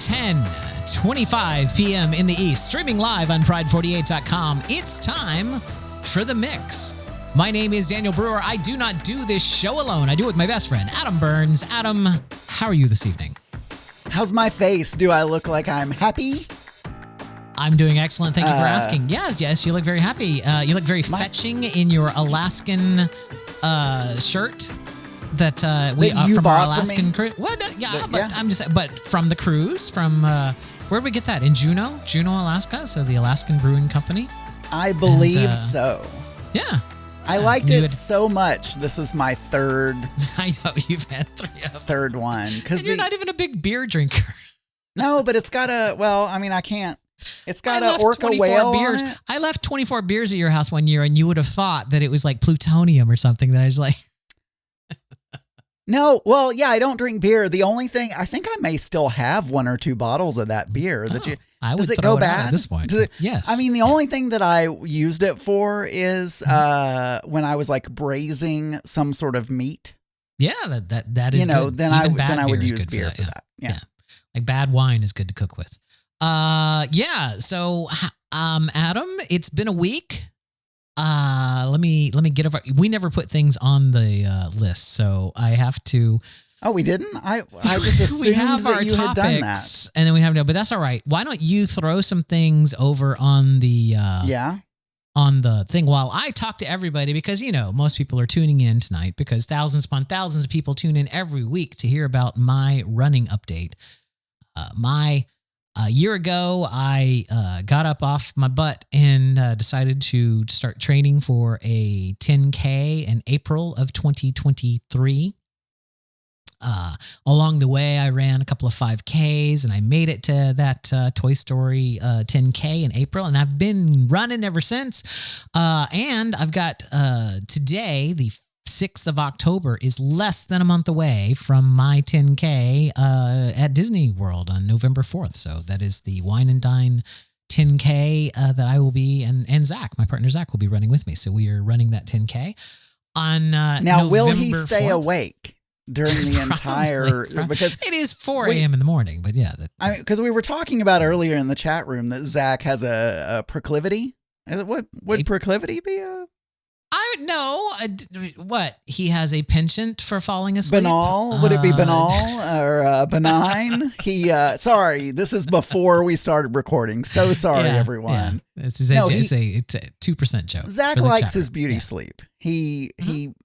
10:25 p.m. in the East, streaming live on Pride48.com. It's time for The Mix. My name is Daniel Brewer. I do not do this show alone. I do it with my best friend, Adam Burns. Adam, how are you this evening? How's my face? Do I look like I'm happy? I'm doing excellent. Thank you for asking. Yes, you look very happy. You look very fetching in your Alaskan shirt that we from our Alaskan cruise. What? But from the cruise, from where did we get that? In Juneau, Alaska. So the Alaskan Brewing Company. I believe so. Yeah. I liked it so much. This is my third. I know you've had three of them. Third one because you're not even a big beer drinker. No, but it's got a. Well, I mean, I can't. It's got an orca whale beers. on it. I left 24 beers at your house one year, and you would have thought that it was like plutonium or something. That I was like. No, well, yeah, I don't drink beer. The only thing, I think I may still have one or two bottles of that beer. Does it go bad at this point? Yes. I mean, the only thing that I used it for is when I was like braising some sort of meat. Yeah, that is good. Then I would use beer for that. Yeah. Like bad wine is good to cook with. So Adam, it's been a week. Let me get over. We never put things on the list, so I have to. Oh, we didn't? I just assumed we have that our you topics, had done that. And then we have no, but that's all right. Why don't you throw some things over on the on the thing while I talk to everybody, because most people are tuning in tonight because thousands upon thousands of people tune in every week to hear about my running update. A year ago, I got up off my butt and decided to start training for a 10K in April of 2023. Along the way, I ran a couple of 5Ks and I made it to that Toy Story 10K in April, and I've been running ever since. And I've got today, the 6th of October, is less than a month away from my 10K at Disney World on November 4th. So that is the Wine and Dine 10K that I will be, and Zach, my partner Zach, will be running with me. So we are running that 10K on now. November will he 4th. Stay awake during the entire? Because it is 4 a.m. in the morning, but yeah. Because we were talking about earlier in the chat room that Zach has a proclivity. What would proclivity be? I know what he has a penchant for falling asleep. Banal? Would it be banal or benign? Sorry, this is before we started recording. So sorry, everyone. Yeah. It's a 2% joke. Zach likes his beauty sleep. He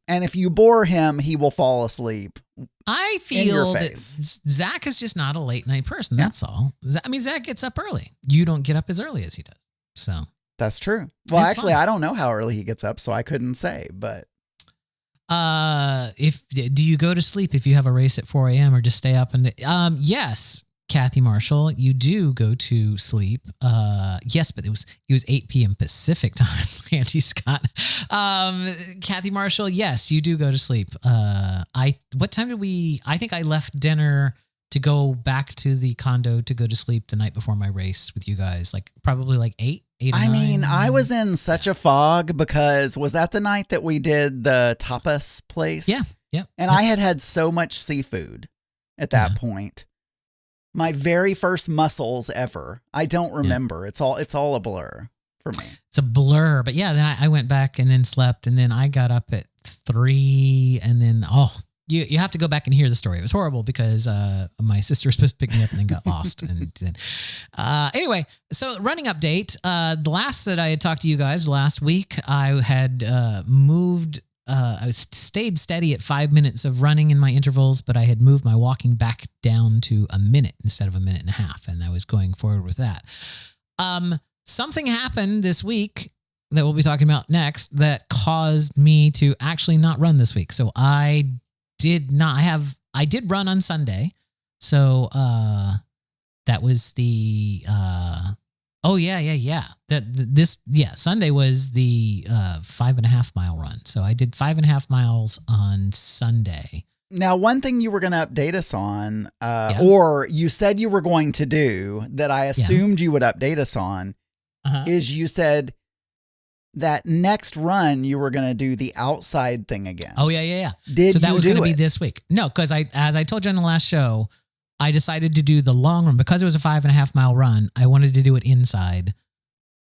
and if you bore him, he will fall asleep. I feel that Zach is just not a late night person. That's all. I mean, Zach gets up early. You don't get up as early as he does. So. That's true. Well, actually, I don't know how early he gets up, so I couldn't say, but. Do you go to sleep if you have a race at 4 a.m. or just stay up? Yes, Kathy Marshall, you do go to sleep. Yes, but it was 8 p.m. Pacific time, Andy Scott. Kathy Marshall, yes, you do go to sleep. What time did I think I left dinner to go back to the condo to go to sleep the night before my race with you guys, probably 8 or 9. I mean, I was in such a fog because was that the night that we did the tapas place? Yeah. And I had so much seafood at that point. My very first mussels ever. I don't remember. It's all a blur for me. It's a blur, but yeah, then I went back and then slept, and then I got up at 3, and then You have to go back and hear the story. It was horrible because my sister was supposed to pick me up and then got lost. And then, anyway, so running update. The last that I had talked to you guys last week, I had moved. I stayed steady at 5 minutes of running in my intervals, but I had moved my walking back down to a minute instead of a minute and a half, and I was going forward with that. Something happened this week that we'll be talking about next that caused me to actually not run this week. So I did run on Sunday. So, that was the, Sunday was the 5.5 mile run. So I did 5.5 miles on Sunday. Now, one thing you were going to update us on, or you said you were going to do that I assumed you would update us on, is you said that next run you were going to do the outside thing again. Oh, yeah. So that was going to be this week. No, because as I told you on the last show, I decided to do the long run because it was a 5.5 mile run. I wanted to do it inside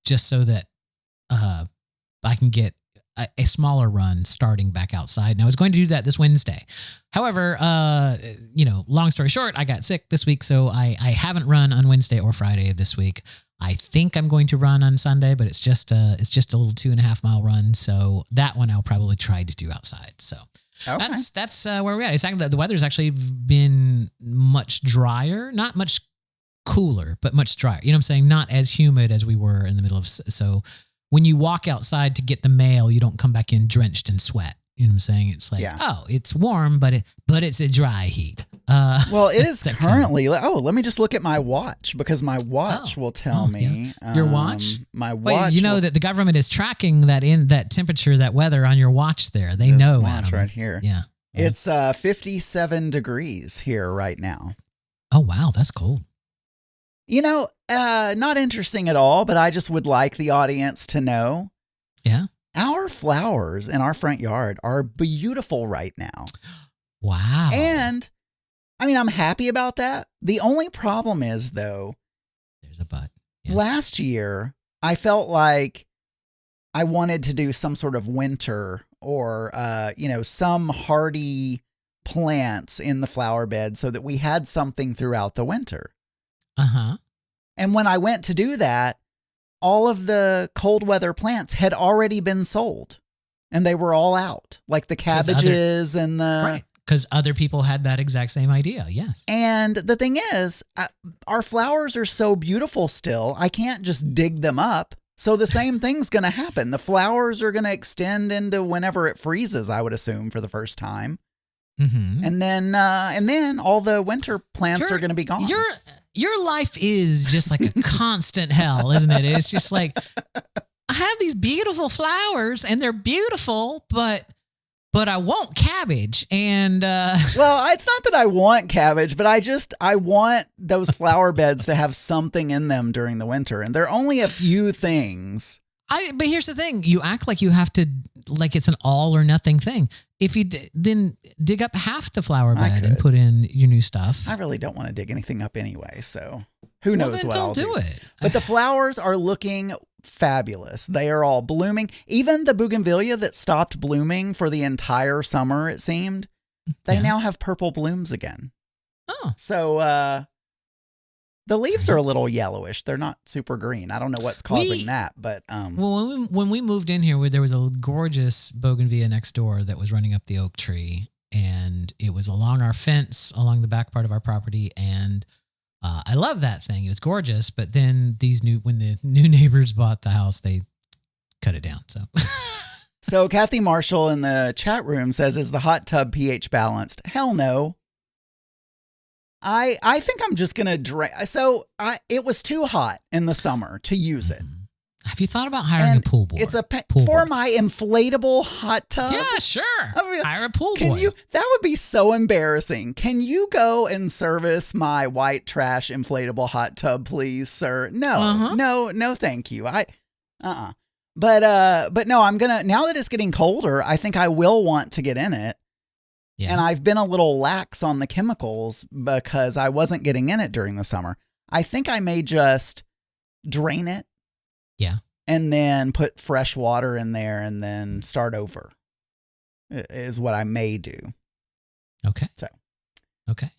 just so that I can get a smaller run starting back outside. And I was going to do that this Wednesday. However, long story short, I got sick this week, so I haven't run on Wednesday or Friday this week. I think I'm going to run on Sunday, but it's just a little 2.5 mile run. So that one I'll probably try to do outside. So okay. That's where we're at. It's actually, the weather's actually been much drier, not much cooler, but much drier. You know what I'm saying? Not as humid as we were in the middle of. So when you walk outside to get the mail, you don't come back in drenched in sweat. You know what I'm saying? It's like, oh, it's warm, but it's a dry heat. Well, it is currently. Let me just look at my watch because my watch will tell me. Yeah. Your watch? My watch. Well, you know that the government is tracking that temperature, that weather on your watch there. They know. Watch right here. Yeah. It's 57 degrees here right now. Oh, wow. That's cold. Not interesting at all, but I just would like the audience to know. Yeah. Our flowers in our front yard are beautiful right now. Wow. And I'm happy about that. The only problem is, though, there's a but. Yeah. Last year, I felt like I wanted to do some sort of winter or, some hardy plants in the flower bed so that we had something throughout the winter. Uh-huh. And when I went to do that, all of the cold weather plants had already been sold and they were all out, like the cabbages and the... Right, because other people had that exact same idea, yes. And the thing is, our flowers are so beautiful still, I can't just dig them up. So the same thing's going to happen. The flowers are going to extend into whenever it freezes, I would assume, for the first time. Mm-hmm. And then all the winter plants are going to be gone. Your life is just like a constant hell, isn't it? It's just like, I have these beautiful flowers and they're beautiful, but I want cabbage. And well, it's not that I want cabbage, but I want those flower beds to have something in them during the winter. And there are only a few things. But here's the thing. You act like you have to, like it's an all or nothing thing. If you then dig up half the flower bed and put in your new stuff. I really don't want to dig anything up anyway, so who knows what I'll do. It. But the flowers are looking fabulous. They are all blooming. Even the bougainvillea that stopped blooming for the entire summer, it seemed, they now have purple blooms again. Oh. So the leaves are a little yellowish. They're not super green. I don't know what's causing that, but well, when we moved in here, there was a gorgeous bougainvillea next door that was running up the oak tree, and it was along our fence, along the back part of our property, and I love that thing. It was gorgeous, but then when the new neighbors bought the house, they cut it down. So Kathy Marshall in the chat room says, "Is the hot tub pH balanced?" Hell no. I think I'm just going to drink. So it was too hot in the summer to use it. Have you thought about hiring a pool boy? It's for my inflatable hot tub. Yeah, sure. Hire a pool boy. That would be so embarrassing. Can you go and service my white trash inflatable hot tub, please, sir? No, no, thank you. But no, I'm going to, now that it's getting colder, I think I will want to get in it. Yeah. And I've been a little lax on the chemicals because I wasn't getting in it during the summer. I think I may just drain it. Yeah. And then put fresh water in there and then start over is what I may do. Okay. So. Okay.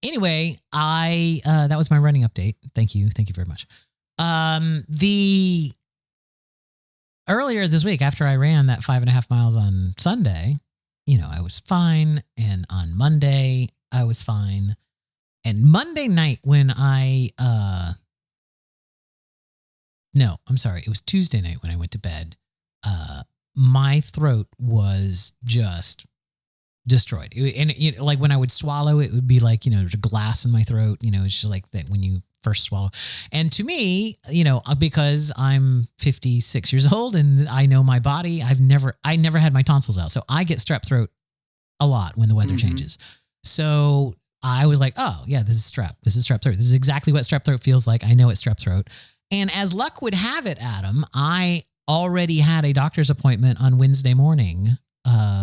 Anyway, that was my running update. Thank you. Thank you very much. Earlier this week, after I ran that 5.5 miles on Sunday, I was fine. And on Monday, I was fine. And Monday night when it was Tuesday night when I went to bed. My throat was just destroyed. Like when I would swallow, it would be like, there's a glass in my throat. It's just like that when you first swallow. And to me, because I'm 56 years old and I know my body, I never had my tonsils out. So I get strep throat a lot when the weather changes. So I was like, oh yeah, this is strep. This is strep throat. This is exactly what strep throat feels like. I know it's strep throat. And as luck would have it, Adam, I already had a doctor's appointment on Wednesday morning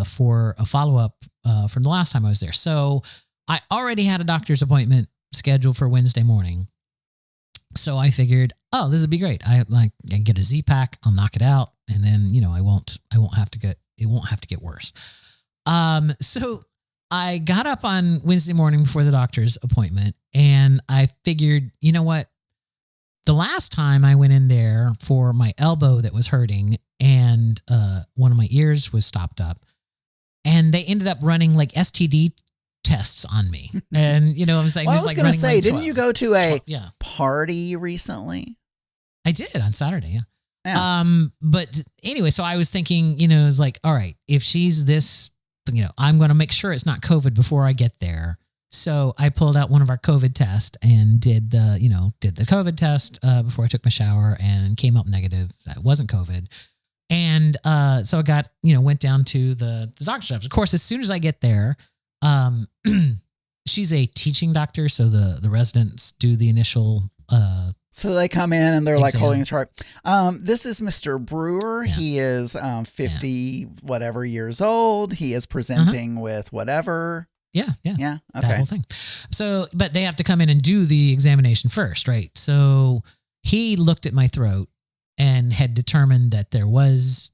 for a follow-up from the last time I was there. So I already had a doctor's appointment scheduled for Wednesday morning. So I figured, oh, this would be great. I get a Z-Pack, I'll knock it out, and then, I won't have to get worse. So I got up on Wednesday morning before the doctor's appointment, and I figured, you know what? The last time I went in there for my elbow that was hurting, and one of my ears was stopped up, and they ended up running like STD tests on me. And, I was like, well, I was going to say, didn't you go to a party recently? I did on Saturday. Yeah. But anyway, so I was thinking, it was like, all right, if she's this, I'm going to make sure it's not COVID before I get there. So I pulled out one of our COVID tests and did the COVID test before I took my shower, and came up negative. That wasn't COVID. And so I got, went down to the doctor's office. Of course, as soon as I get there, she's a teaching doctor, so the residents do the initial. So they come in and they're like holding a chart. This is Mr. Brewer. Yeah. He is 50 whatever years old. He is presenting with whatever. Yeah. Okay. That whole thing. So, but they have to come in and do the examination first, right? So he looked at my throat and had determined that there was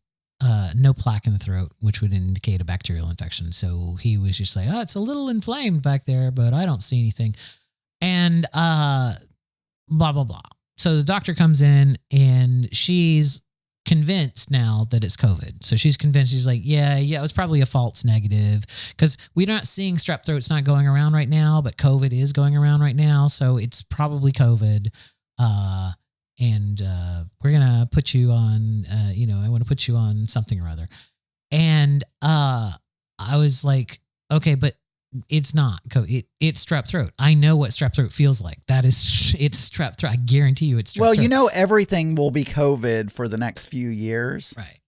no plaque in the throat, which would indicate a bacterial infection. So he was just like, oh, it's a little inflamed back there, but I don't see anything. And blah, blah, blah. So the doctor comes in, and she's convinced now that it's COVID. So she's convinced. She's like, yeah, it was probably a false negative, because we're not seeing strep throat's not going around right now, but COVID is going around right now. So it's probably COVID. And we're going to put you on, I want to put you on something or other. And I was like, okay, but it's not COVID. It's strep throat. I know what strep throat feels like. It's strep throat. I guarantee you it's strep throat. Well, everything will be COVID for the next few years. Right.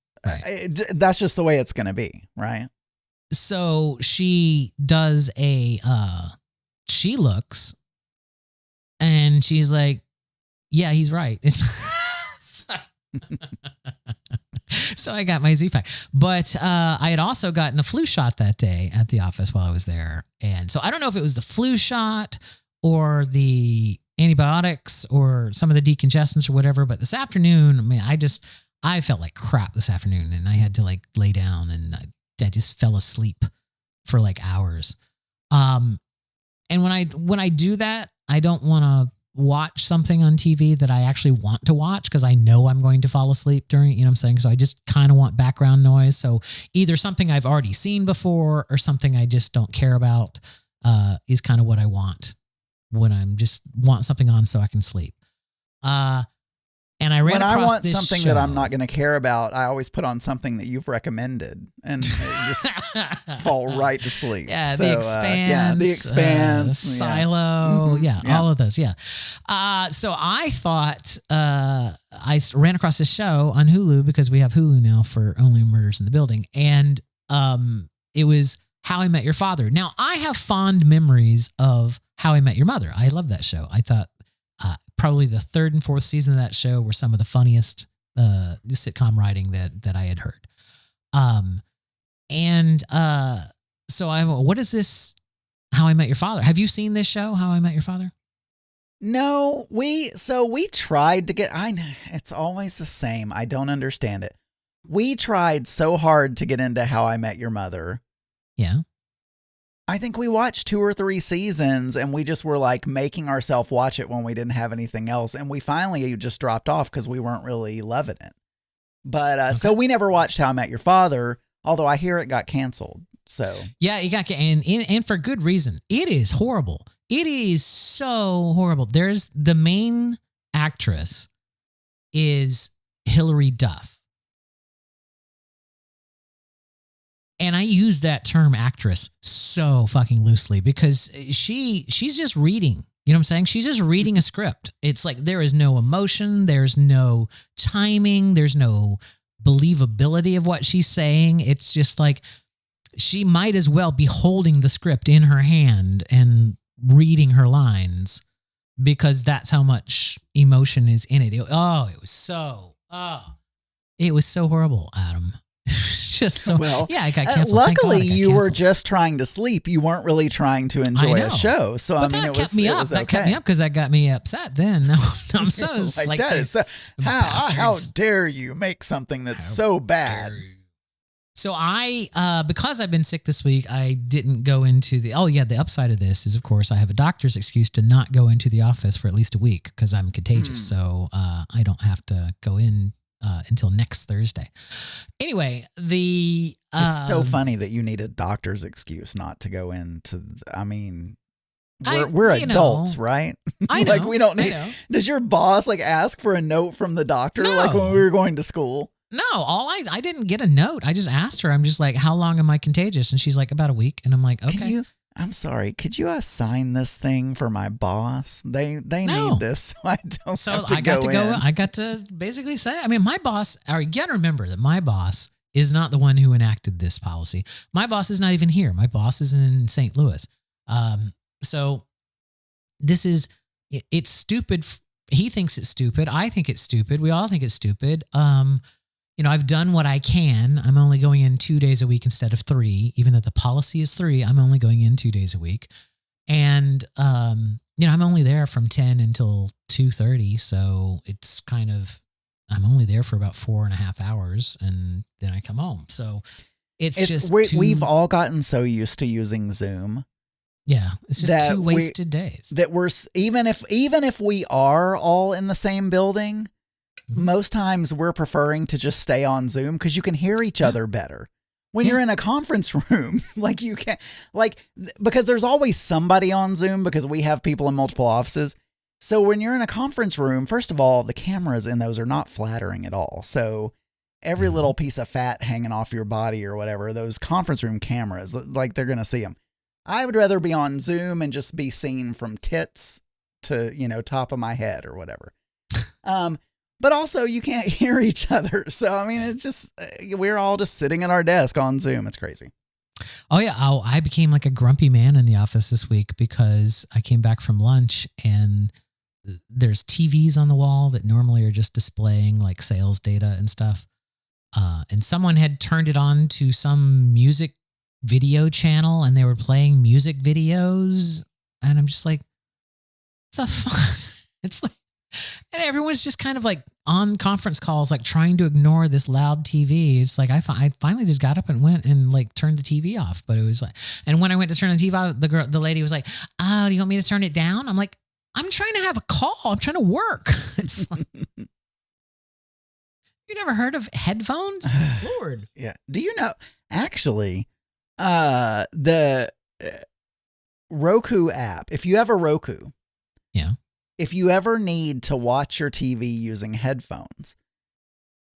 That's just the way it's going to be, right? So she does she looks, and she's like, yeah, he's right. So I got my Z-Pack. But I had also gotten a flu shot that day at the office while I was there. And so I don't know if it was the flu shot or the antibiotics or some of the decongestants or whatever. But this afternoon, I felt like crap this afternoon, and I had to like lay down, and I just fell asleep for like hours. And when I do that, I don't want to watch something on TV that I actually want to watch, because I know I'm going to fall asleep during, what I'm saying? So I just kind of want background noise. So either something I've already seen before or something I just don't care about is kind of what I want when I'm just want something on so I can sleep. And I ran when across I want this something show that I'm not going to care about, I always put on something that you've recommended and just fall right to sleep. Yeah, so, The Expanse. The Expanse. Silo. Mm-hmm. All of those. Yeah. So I thought I ran across this show on Hulu, because we have Hulu now for Only Murders in the Building. And it was How I Met Your Father. Now, I have fond memories of How I Met Your Mother. I love that show. I thought probably the third and fourth season of that show were some of the funniest sitcom writing that I had heard. So what is this How I Met Your Father? Have you seen this show, How I Met Your Father? No, we tried to get, it's always the same. I don't understand it. We tried so hard to get into How I Met Your Mother. Yeah. I think we watched 2 or 3 seasons, and we just were like making ourselves watch it when we didn't have anything else. And we finally just dropped off because we weren't really loving it. But so we never watched How I Met Your Father, although I hear it got canceled. So yeah, it got, and for good reason. It is horrible. It is so horrible. There's the main actress is Hilary Duff. And I use that term actress so fucking loosely, because she's just reading. You know what I'm saying? She's just reading a script. It's like there is no emotion. There's no timing. There's no believability of what she's saying. It's just like she might as well be holding the script in her hand and reading her lines, because that's how much emotion is in it. It was so horrible, Adam. Just so well, yeah, I got canceled. Luckily, you were canceled. just trying to sleep. You weren't really trying to enjoy a show. So but I mean, that kept me up. That kept me up because that got me upset. Then now I'm so like that is so, how dare you make something that's so bad. So I, because I've been sick this week, I didn't go into the upside of this is, of course, I have a doctor's excuse to not go into the office for at least a week because I'm contagious. So I don't have to go in until next Thursday. Anyway, it's so funny that you need a doctor's excuse not to go into, we're adults, right? I know. Like we don't need, does your boss like ask for a note from the doctor like when we were going to school? No, I didn't get a note. I just asked her. I'm just like, how long am I contagious? And she's like, about a week. And I'm like, okay. I'm sorry. Could you sign this thing for my boss? They need this, so I don't have to go in. I got to basically say, my boss. You got to remember that my boss is not the one who enacted this policy. My boss is not even here. My boss is in St. Louis. So this is it's stupid. He thinks it's stupid. I think it's stupid. We all think it's stupid. I've done what I can. I'm only going in 2 days a week instead of 3, even though the policy is 3. I'm only going in 2 days a week. And, I'm only there from 10 until 2:30. So it's kind of, I'm only there for about 4.5 hours and then I come home. So we've all gotten so used to using Zoom. Yeah. It's just 2 wasted days. That we're, even if we are all in the same building, most times we're preferring to just stay on Zoom because you can hear each other better. When you're in a conference room, you can't, because there's always somebody on Zoom because we have people in multiple offices. So when you're in a conference room, first of all, the cameras in those are not flattering at all. So every little piece of fat hanging off your body or whatever, those conference room cameras, they're going to see them. I would rather be on Zoom and just be seen from tits to, top of my head or whatever. But also you can't hear each other. So, it's just, we're all just sitting at our desk on Zoom. It's crazy. Oh yeah. I became like a grumpy man in the office this week because I came back from lunch and there's TVs on the wall that normally are just displaying like sales data and stuff. And someone had turned it on to some music video channel and they were playing music videos. And I'm just like, the fuck? It's like, and everyone's just kind of like on conference calls, like trying to ignore this loud TV. It's like, I finally just got up and went and like turned the TV off. But it was like, and when I went to turn the TV off, the lady was like, oh, do you want me to turn it down? I'm like, I'm trying to have a call. I'm trying to work. It's like, you never heard of headphones? Lord. Yeah. Do you know, actually, the Roku app, if you have a Roku. Yeah. If you ever need to watch your TV using headphones,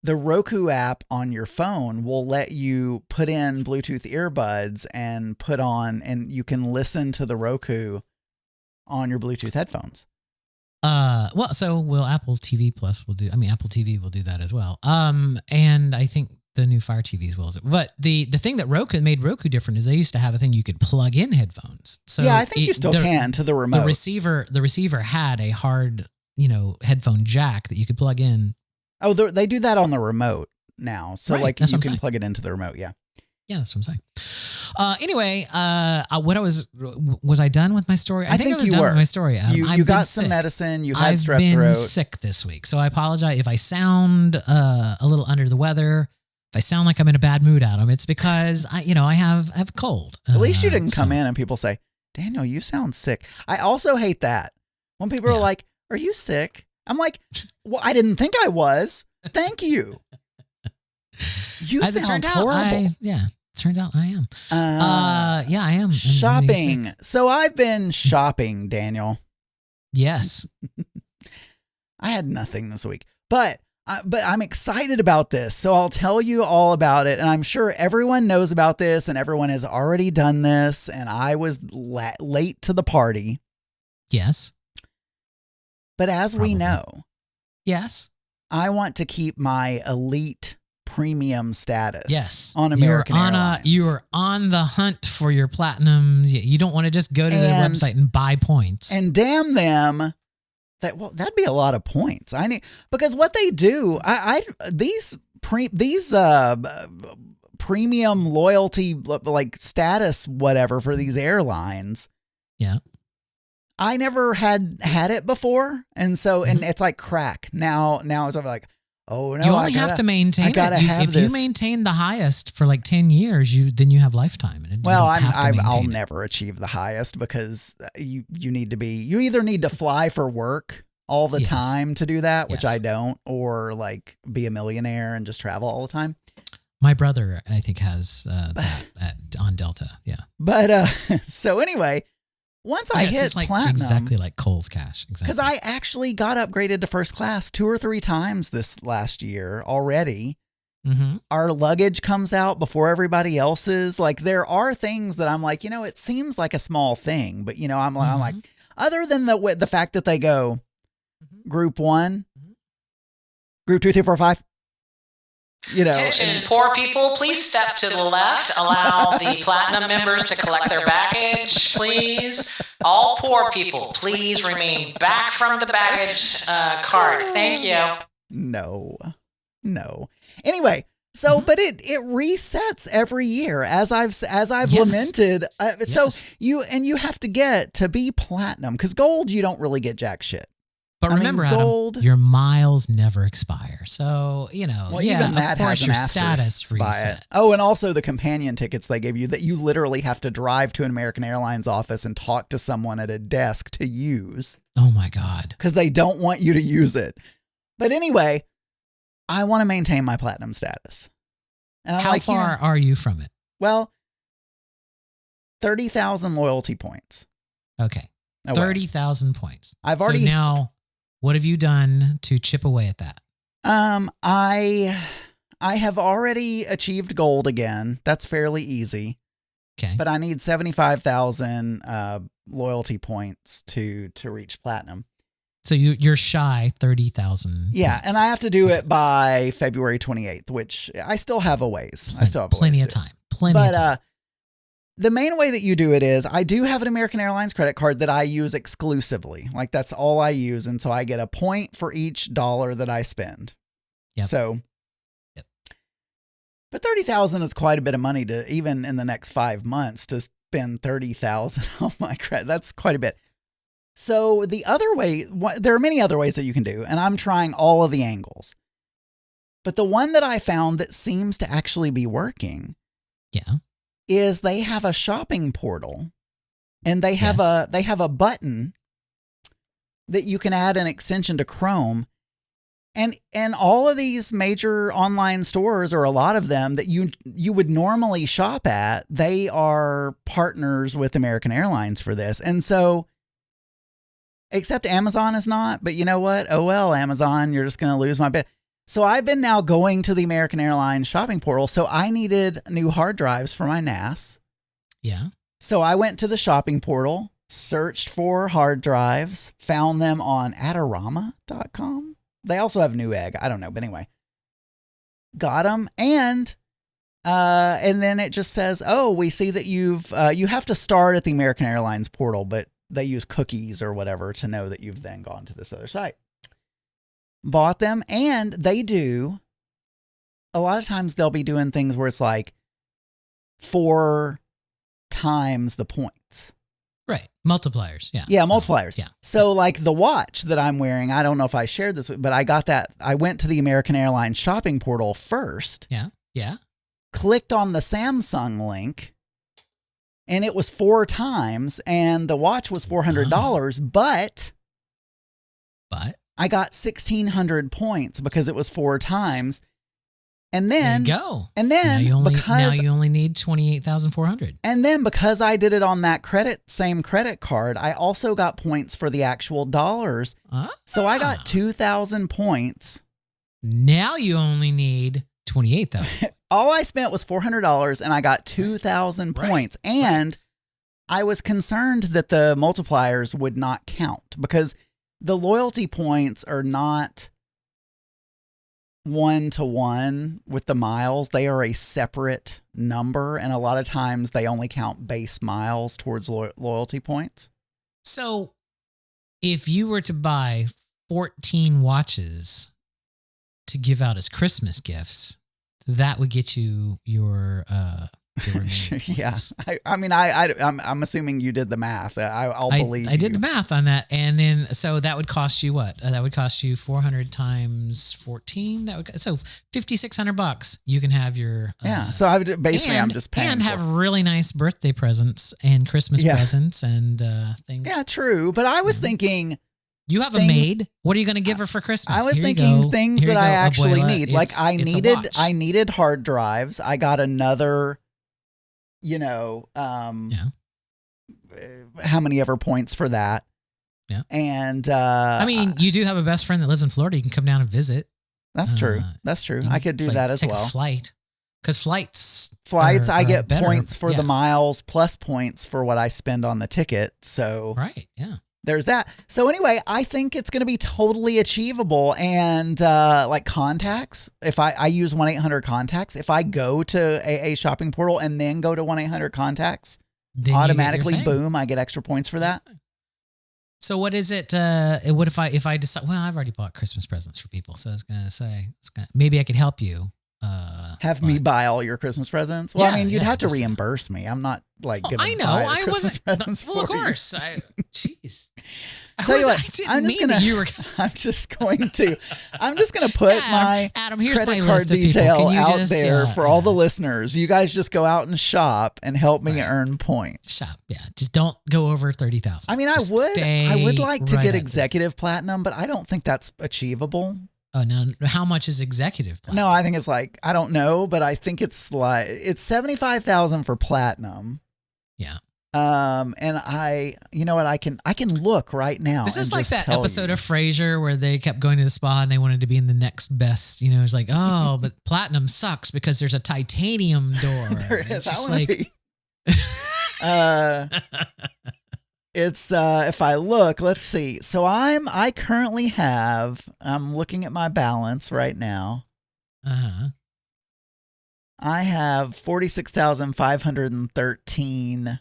the Roku app on your phone will let you put in Bluetooth earbuds and put on, and you can listen to the Roku on your Bluetooth headphones. Apple TV Plus will do, Apple TV will do that as well. And I think the new Fire TVs will. But the thing that made Roku different is they used to have a thing you could plug in headphones. So yeah, I think you still can to the remote. The receiver had a hard, headphone jack that you could plug in. Oh, they do that on the remote now. So right, you can plug it into the remote. Yeah. Yeah, that's what I'm saying. Anyway, was I done with my story? I think I was done with my story, Adam. You got some medicine. You had strep throat. I've been sick this week, so I apologize if I sound a little under the weather. If I sound like I'm in a bad mood, Adam, it's because I have a cold. At least you didn't come in and people say, Daniel, you sound sick. I also hate that when people are like, are you sick? I'm like, well, I didn't think I was. Thank you. You As sound horrible. Turned out I am. I am. Shopping. So I've been shopping, Daniel. Yes. I had nothing this week, but I'm excited about this. So I'll tell you all about it. And I'm sure everyone knows about this and everyone has already done this. And I was late to the party. Yes. But as we know. Yes. I want to keep my elite premium status on American Airlines. You are on the hunt for your platinum. You don't want to just go to their website and buy points. And damn them. That'd be a lot of points. Because what they do, these these premium loyalty like status whatever for these airlines. Yeah. I never had it before, and so and it's like crack. Now it's like, oh no, you only have to maintain it. If you maintain the highest for like 10 years, then you have lifetime. And I'll never achieve the highest because you either need to fly for work all the time to do that, which I don't, or like be a millionaire and just travel all the time. My brother, I think, has that on Delta. Yeah. But so anyway, once I hit platinum, exactly like Cole's cash. Exactly. Because I actually got upgraded to first class 2 or 3 times this last year already. Mm-hmm. Our luggage comes out before everybody else's. Like there are things that I'm like, it seems like a small thing, but I'm like, other than the fact that they go group 1, group 2, 3, 4, 5. Attention, poor people, please step to the left. Allow the platinum members to collect their baggage, please. All poor people, please remain back from the baggage cart. Thank you. No. Anyway, so but it resets every year as I've lamented. So you have to get to be platinum because gold you don't really get jack shit. But remember, Adam, your miles never expire. So, even that has your status resets. Oh, and also the companion tickets they give you that you literally have to drive to an American Airlines office and talk to someone at a desk to use. Oh, my God. Because they don't want you to use it. But anyway, I want to maintain my platinum status. And I'm How far are you from it? Well, 30,000 loyalty points. Okay. 30,000 points. I've already... So now... what have you done to chip away at that? I have already achieved gold again. That's fairly easy. Okay. But I need 75,000 loyalty points to reach platinum. So you're shy 30,000. Yeah, points. And I have to do it by February 28th, which I still have a ways. Plenty of time. Plenty of time. The main way that you do it is I do have an American Airlines credit card that I use exclusively. Like that's all I use. And so I get a point for each dollar that I spend. Yep. So, but 30,000 is quite a bit of money to even in the next 5 months to spend 30,000 on my credit. That's quite a bit. So the other way, there are many other ways that you can do, and I'm trying all of the angles. But the one that I found that seems to actually be working. Yeah. Is they have a shopping portal and they have a button that you can add an extension to Chrome. And all of these major online stores, or a lot of them that you would normally shop at, they are partners with American Airlines for this. And so, except Amazon is not, but you know what? Oh well, Amazon, you're just going to lose my bet. So I've been now going to the American Airlines shopping portal. So I needed new hard drives for my NAS. Yeah. So I went to the shopping portal, searched for hard drives, found them on Adorama.com. They also have Newegg. I don't know. But anyway, got them. And then it just says, oh, we see that you have to start at the American Airlines portal, but they use cookies or whatever to know that you've then gone to this other site. Bought them, and they do a lot of times they'll be doing things where it's like 4 times the points. Right. Multipliers. Yeah. Yeah. Multipliers. Yeah. So like the watch that I'm wearing, I don't know if I shared this, but I got that. I went to the American Airlines shopping portal first. Yeah. Yeah. Clicked on the Samsung link, and it was 4 times, and the watch was $400, but I got 1,600 points because it was 4 times. And then there you go. And then now you only need 28,400. And then because I did it on that same credit card, I also got points for the actual dollars. So I got 2,000 points. Now you only need 28,000. All I spent was $400 and I got 2,000 points. And I was concerned that the multipliers would not count because the loyalty points are not 1-to-1 with the miles. They are a separate number, and a lot of times they only count base miles towards loyalty points. So if you were to buy 14 watches, to give out as Christmas gifts, that would get you your yeah. I'm assuming you did the math. I'll believe I did the math on that. And then, so that would cost you what? That would cost you 400 times 14. So $5,600. You can have your, So I'm just paying and have really nice birthday presents and Christmas presents and things. Yeah, true. But I was thinking, you have a maid. What are you going to give her for Christmas? I was thinking things that I actually need. Like I needed hard drives. I got another, how many ever points for that. Yeah. And you do have a best friend that lives in Florida. You can come down and visit. That's true. That's true. I could do that as well. Take a flight. Because flights I get points for the miles plus points for what I spend on the ticket. So right. Yeah. There's that. So anyway, I think it's going to be totally achievable. And like contacts, if I use 1-800-CONTACTS, if I go to AA shopping portal and then go to 1-800-CONTACTS, then automatically, boom, I get extra points for that. So what is it? What if I decide, well, I've already bought Christmas presents for people. So I was going to say, maybe I could help you. Have me buy all your Christmas presents? Well, you'd have to reimburse me. I'm not like going to buy Christmas presents for you. Well, of course. Jeez. Tell you what, I'm just going to put my Adam, here's credit my card detail out there for all the listeners. listeners. You guys just go out and shop and help me earn points. Shop, yeah. Just don't go over 30,000. I would like to get executive platinum, but I don't think that's achievable. Oh, now how much is executive platinum? No, I think it's like, I don't know, but I think it's 75,000 for platinum. Yeah. And you know what? I can look right now. This is like that episode of Frasier where they kept going to the spa and they wanted to be in the next best. It's like, oh, but platinum sucks because there's a titanium door. There is. It's just like, it's if I look, let's see. So I currently have. I'm looking at my balance right now. I have 46,513.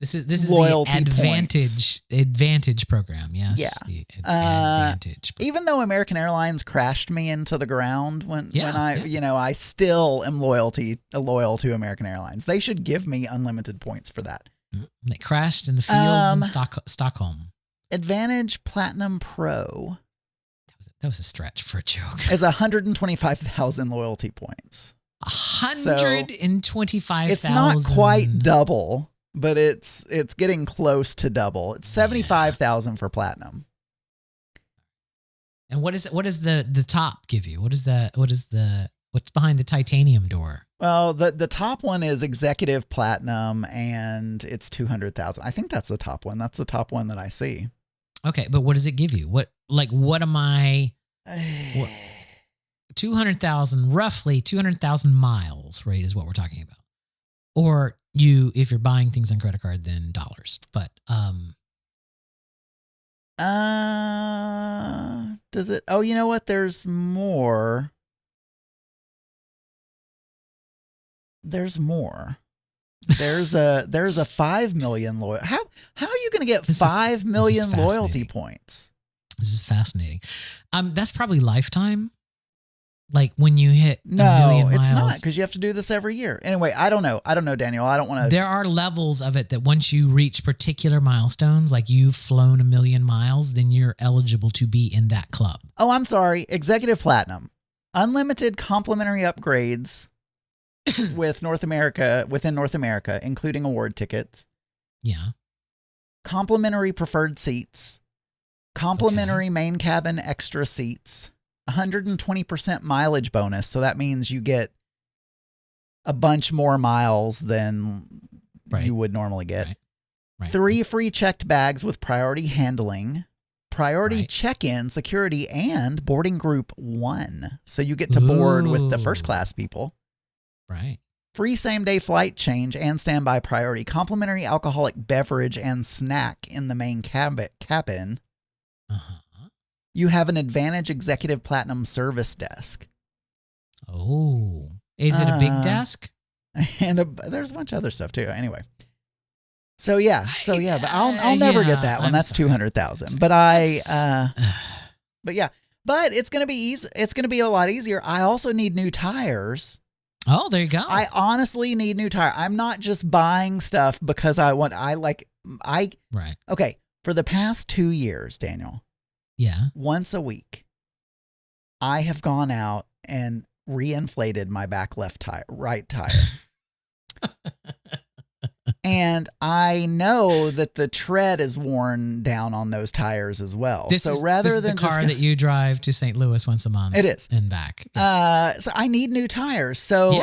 This is loyalty the advantage program. Yes. Yeah. The advantage. Even though American Airlines crashed me into the ground when I still am loyal to American Airlines. They should give me unlimited points for that. It crashed in the fields in Stockholm. Advantage Platinum Pro. That was a stretch for a joke. Is 125,000 loyalty points. 125,000. It's not quite double, but it's getting close to double. It's 75,000 for platinum. And what does the top give you? What's behind the titanium door? Well, the top one is executive platinum and it's 200,000. I think that's the top one. That's the top one that I see. Okay, but what does it give you? What am I? 200,000, roughly 200,000 miles, right, is what we're talking about. Or if you're buying things on credit card, then dollars. But does it? Oh, you know what? There's more. There's a 5 million how are you going to get 5 million loyalty points? This is fascinating. That's probably lifetime. Like when you hit a million miles. No, it's not, because you have to do this every year. Anyway, I don't know, Daniel. I don't want to. There are levels of it that once you reach particular milestones, like you've flown 1 million miles, then you're eligible to be in that club. Oh, I'm sorry. Executive Platinum. Unlimited complimentary upgrades within North America, including award tickets. Yeah. Complimentary preferred seats. Complimentary main cabin extra seats. 120% mileage bonus. So that means you get a bunch more miles than you would normally get. Right. 3 free checked bags with priority handling. Priority check-in, security, and boarding group 1. So you get to board with the first class people. Right. Free same-day flight change and standby priority. Complimentary alcoholic beverage and snack in the main cabin. Uh-huh. You have an Advantage Executive Platinum service desk. Oh. Is it a big desk? And there's a bunch of other stuff too. Anyway. So yeah, but I'll never get that one. That's 200,000. But but yeah. But it's going to be easy. It's going to be a lot easier. I also need new tires. Oh, there you go. I honestly need new tires. I'm not just buying stuff because right. Okay. For the past 2 years, Daniel. Yeah. Once a week, I have gone out and reinflated my back right tire. And I know that the tread is worn down on those tires as well. This is the car that you drive to St. Louis once a month. It is. And back. So I need new tires. So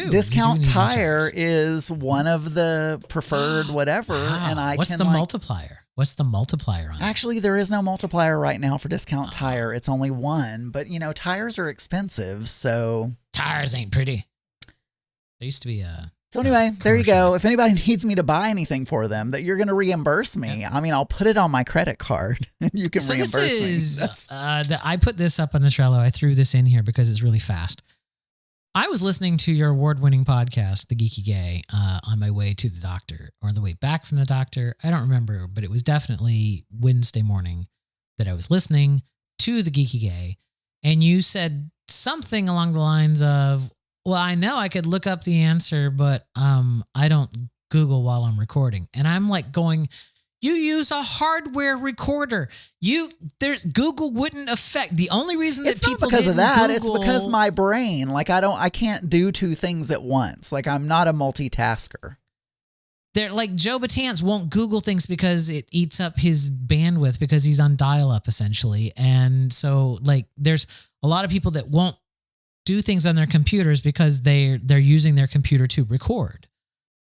Discount Tire is one of the preferred whatever. Wow. And What's the multiplier? What's the multiplier on that? Actually, there is no multiplier right now for Discount Tire. It's only one. But, tires are expensive. So tires ain't pretty. There used to be a... So anyway, there you go. If anybody needs me to buy anything for them that you're going to reimburse me, I mean, I'll put it on my credit card and you can reimburse me. I put this up on the Trello. I threw this in here because it's really fast. I was listening to your award-winning podcast, The Geeky Gay, on my way to the doctor or on the way back from the doctor. I don't remember, but it was definitely Wednesday morning that I was listening to The Geeky Gay. And you said something along the lines of, well, I know I could look up the answer, but I don't Google while I'm recording. And I'm like going, you use a hardware recorder. Google wouldn't affect. The only reason that people because of that, Google, it's because my brain, I can't do two things at once. Like I'm not a multitasker. They're like Joe Batance won't Google things because it eats up his bandwidth because he's on dial-up essentially. And so there's a lot of people that won't do things on their computers because they're using their computer to record.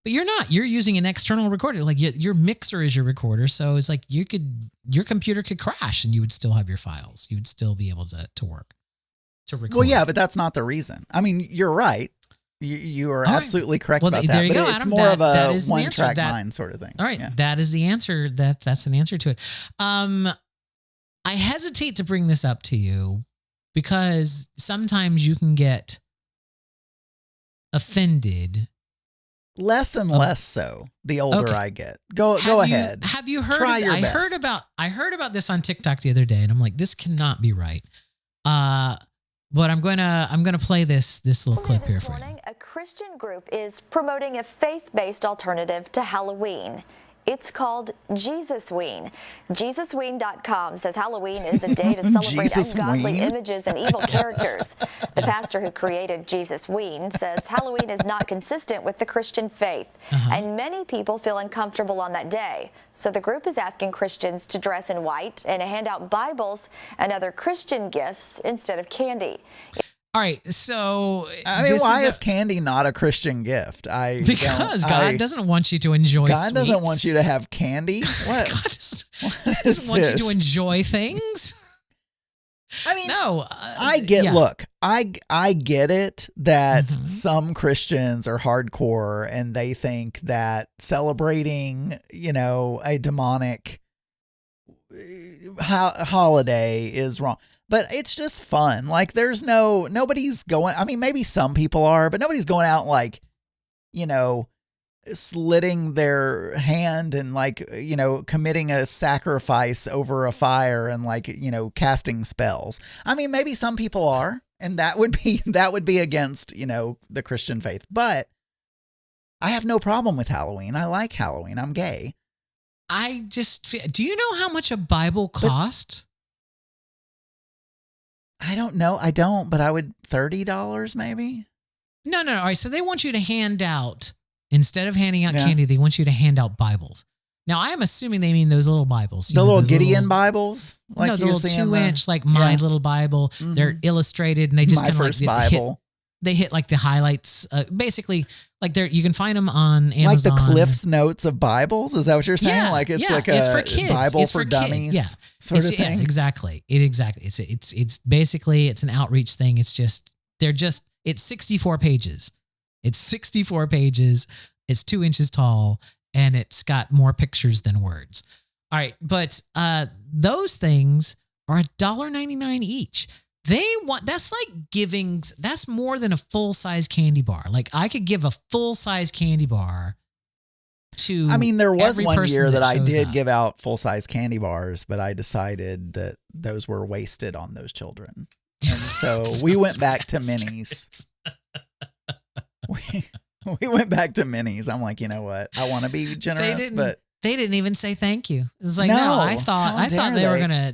But you're not. You're using an external recorder. Like your mixer is your recorder. So it's like your computer could crash and you would still have your files. You would still be able to work, to record. Well, yeah, but that's not the reason. I mean, you're right. You are absolutely correct about that. There you but go, it's Adam. more of a one-track mind sort of thing. All right. Yeah. That is the answer. That's an answer to it. I hesitate to bring this up to you because sometimes you can get offended. Less and less so the older I get. Go ahead. Have you heard? Try your best. I heard about this on TikTok the other day, and I'm like, this cannot be right. But I'm gonna play this little clip here for you. A Christian group is promoting a faith-based alternative to Halloween. It's called Jesusween. Jesusween.com says Halloween is a day to celebrate ungodly images and evil characters. The pastor who created Jesusween says Halloween is not consistent with the Christian faith, and many people feel uncomfortable on that day. So the group is asking Christians to dress in white and hand out Bibles and other Christian gifts instead of candy. All right, so I mean, why is candy not a Christian gift? Because God doesn't want you to enjoy sweets. God doesn't want you to have candy. What? God doesn't want you to enjoy things. I mean, no, I get. Yeah. Look, I get it that some Christians are hardcore and they think that celebrating, a demonic holiday is wrong. But it's just fun. Like nobody's going, I mean, maybe some people are, but nobody's going out slitting their hand and committing a sacrifice over a fire and casting spells. I mean, maybe some people are, and that would be against, the Christian faith. But I have no problem with Halloween. I like Halloween. I'm gay. Do you know how much a Bible costs? I don't know. I don't, but I would $30 maybe. No. All right. So they want you to hand out, instead of handing out candy, they want you to hand out Bibles. Now, I am assuming they mean those little Bibles. The little Gideon Bibles? Like the little 2-inch, my little Bible. Mm-hmm. They're illustrated and they just kind of first Bible. They hit the highlights. Basically, you can find them on Amazon. Like the Cliff's Notes of Bibles? Is that what you're saying? Yeah, it's for kids. Bible it's for dummies? Yeah. Sort of thing? Yeah, exactly. It's basically, it's an outreach thing. It's 64 pages. It's 64 pages. It's 2 inches tall and it's got more pictures than words. All right. But those things are $1.99 each. That's more than a full-size candy bar. Like I could give a full-size candy bar to. I mean, there was one year that I did up. give out full-size candy bars, but I decided that those were wasted on those children. And so we went back to minis. We went back to minis. I'm like, you know what? I want to be generous, but they didn't even say thank you. It's like, no, I thought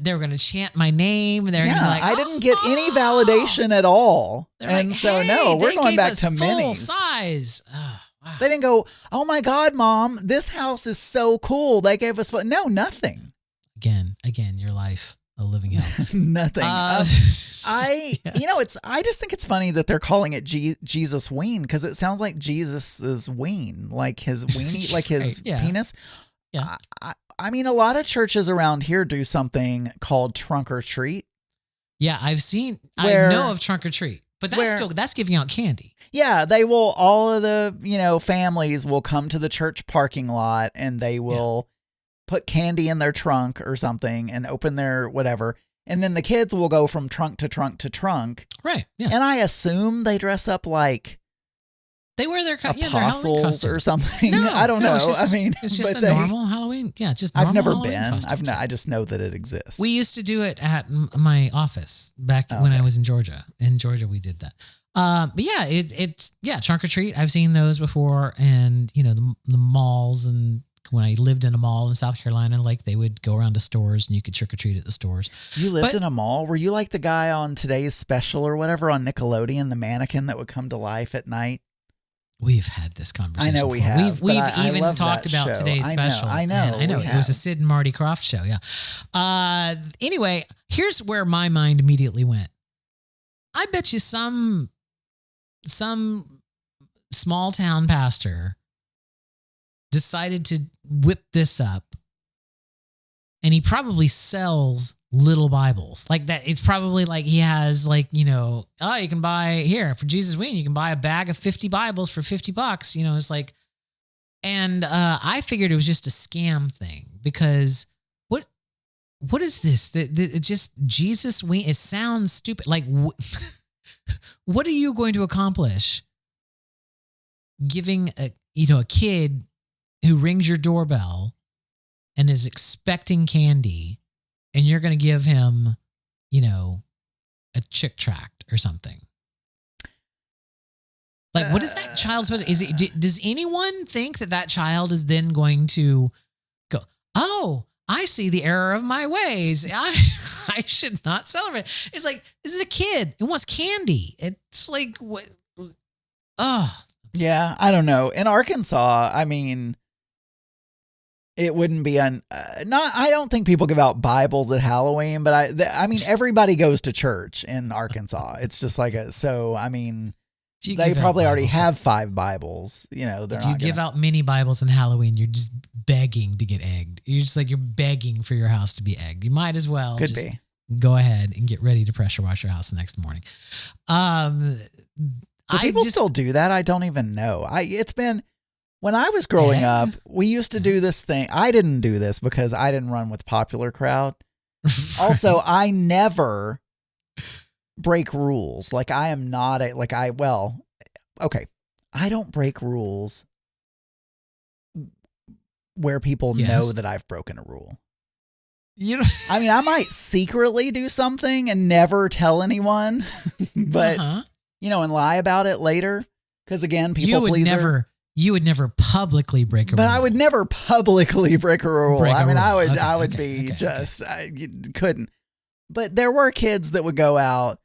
they were gonna chant my name. They're gonna be like, I didn't get any validation at all. They're and like, so hey, no, we're going back to full minis. Size. Oh, wow. They didn't go, oh my God, Mom, this house is so cool. They gave us no, nothing. Again, your life. A living hell. Nothing. I just think it's funny that they're calling it Jesusween because it sounds like Jesus's ween, like his weenie, like his penis. Yeah. I mean, a lot of churches around here do something called trunk or treat. Yeah, I know of trunk or treat, but that's giving out candy. Yeah, all of the, families will come to the church parking lot and they will put candy in their trunk or something and open their whatever. And then the kids will go from trunk to trunk to trunk. Right. Yeah. And I assume they dress up like they wear their apostles or something. No, I don't know. It's just normal Halloween. Yeah, just normal I've never Halloween been. costumes. I just know that it exists. We used to do it at my office back when I was in Georgia. In Georgia, we did that. But yeah, it's trunk or treat. I've seen those before, and the malls and. When I lived in a mall in South Carolina, like they would go around to stores and you could trick or treat at the stores. You lived in a mall? Were you like the guy on Today's Special or whatever on Nickelodeon, the mannequin that would come to life at night? We've had this conversation. I know we before. have. We've even talked about Today's Special. I know. It was a Sid and Marty Krofft show. Yeah. Anyway, here's where my mind immediately went. I bet you some small town pastor decided to whip this up, and he probably sells little Bibles like that. It's probably like he has you can buy here for Jesusween, you can buy a bag of 50 Bibles for $50. It's like, and I figured it was just a scam thing because what is this? It just Jesusween. It sounds stupid. Like what are you going to accomplish giving a kid who rings your doorbell and is expecting candy, and you're going to give him, a Chick Tract or something? Like, what is that child supposed to? Does anyone think that child is then going to go, oh, I see the error of my ways. I should not celebrate. It's like, this is a kid. It wants candy. It's like, what? Oh. Yeah, I don't know. In Arkansas, I mean, it wouldn't be I don't think people give out Bibles at Halloween, but I mean, everybody goes to church in Arkansas. It's just like they probably already have 5 Bibles. If you give out mini Bibles on Halloween, you're just begging to get egged. You're just like, you're begging for your house to be egged. You might as well go ahead and get ready to pressure wash your house the next morning. Do people still do that? I don't even know. It's been. When I was growing up, we used to do this thing. I didn't do this because I didn't run with popular crowd. Also, I never break rules. Like, I am not I don't break rules where people know that I've broken a rule. I mean, I might secretly do something and never tell anyone, but, and lie about it later. Because again, people pleaser. You would never publicly break a rule. But I would never publicly break a rule. I would couldn't. But there were kids that would go out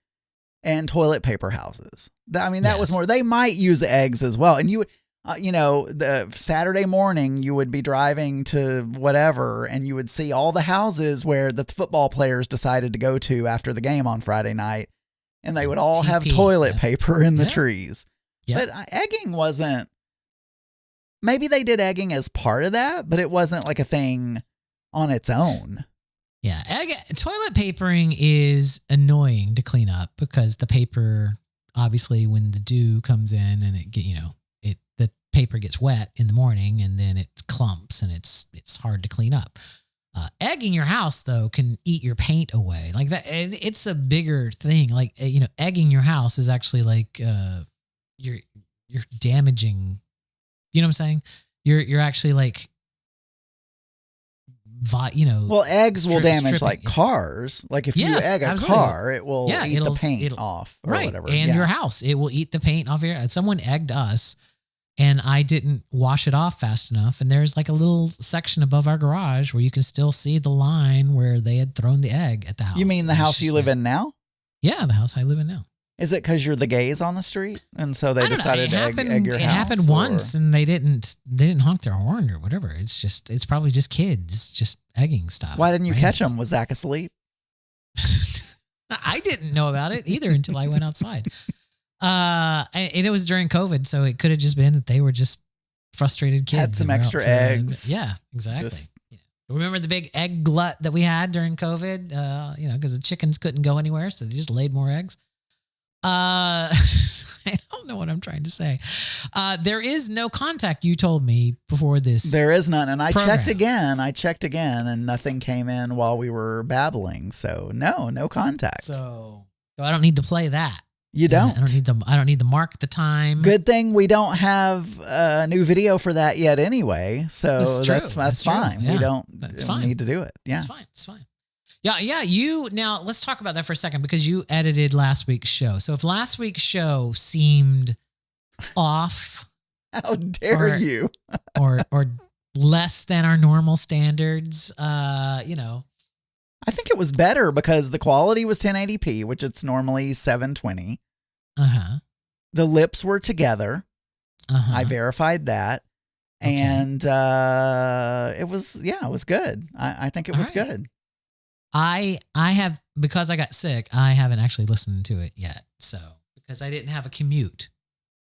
and toilet paper houses. That was more, they might use eggs as well. And you would, the Saturday morning, you would be driving to whatever, and you would see all the houses where the football players decided to go to after the game on Friday night. And they would all have toilet paper in the trees. But egging wasn't. Maybe they did egging as part of that, but it wasn't like a thing on its own. Yeah, toilet papering is annoying to clean up because the paper, obviously, when the dew comes in and the paper gets wet in the morning and then it clumps and it's hard to clean up. Egging your house though can eat your paint away like that. It's a bigger thing. Like egging your house is actually like you're damaging. You know what I'm saying? you're actually like, well, eggs will damage like cars. Like if you egg a car, it will eat the paint off or whatever. And your house, it will eat the paint off your. Someone egged us, and I didn't wash it off fast enough. And there's like a little section above our garage where you can still see the line where they had thrown the egg at the house. You mean the house you live in now? Yeah, the house I live in now. Is it because you're the gays on the street, and so they decided to egg your house? It happened once, and they didn't honk their horn or whatever. It's probably just kids just egging stuff. Why didn't you catch them? Was Zach asleep? I didn't know about it either until I went outside. And it was during COVID, so it could have just been that they were just frustrated kids. Had some extra eggs. Yeah, exactly. Remember the big egg glut that we had during COVID? Because the chickens couldn't go anywhere, so they just laid more eggs. I don't know what I'm trying to say. There is no contact, you told me before this. There is none. And I checked again, and nothing came in while we were babbling. So no contact. So I don't need to play that. You don't. I don't need to mark the time. Good thing we don't have a new video for that yet anyway. So that's fine. Yeah, we don't need to do it. Yeah. It's fine. Yeah. Now let's talk about that for a second, because you edited last week's show. So if last week's show seemed off, how dare you, or less than our normal standards, I think it was better because the quality was 1080p, which it's normally 720. The lips were together. I verified that. Okay. And it was good. I think it was good. I have, because I got sick, I haven't actually listened to it yet. So, because I didn't have a commute.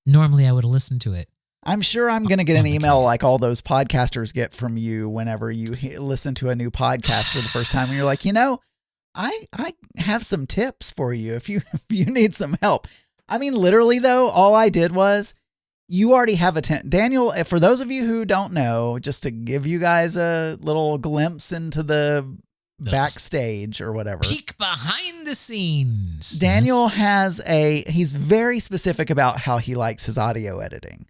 Normally I would have listened to it. I'm sure I'm going to get an email like all those podcasters get from you whenever you listen to a new podcast for the first time. And you're like, I have some tips for you if you need some help. I mean, literally though, all I did was, you already have a Daniel, for those of you who don't know, just to give you guys a little glimpse into the backstage or whatever. Peek behind the scenes. Daniel he's very specific about how he likes his audio editing.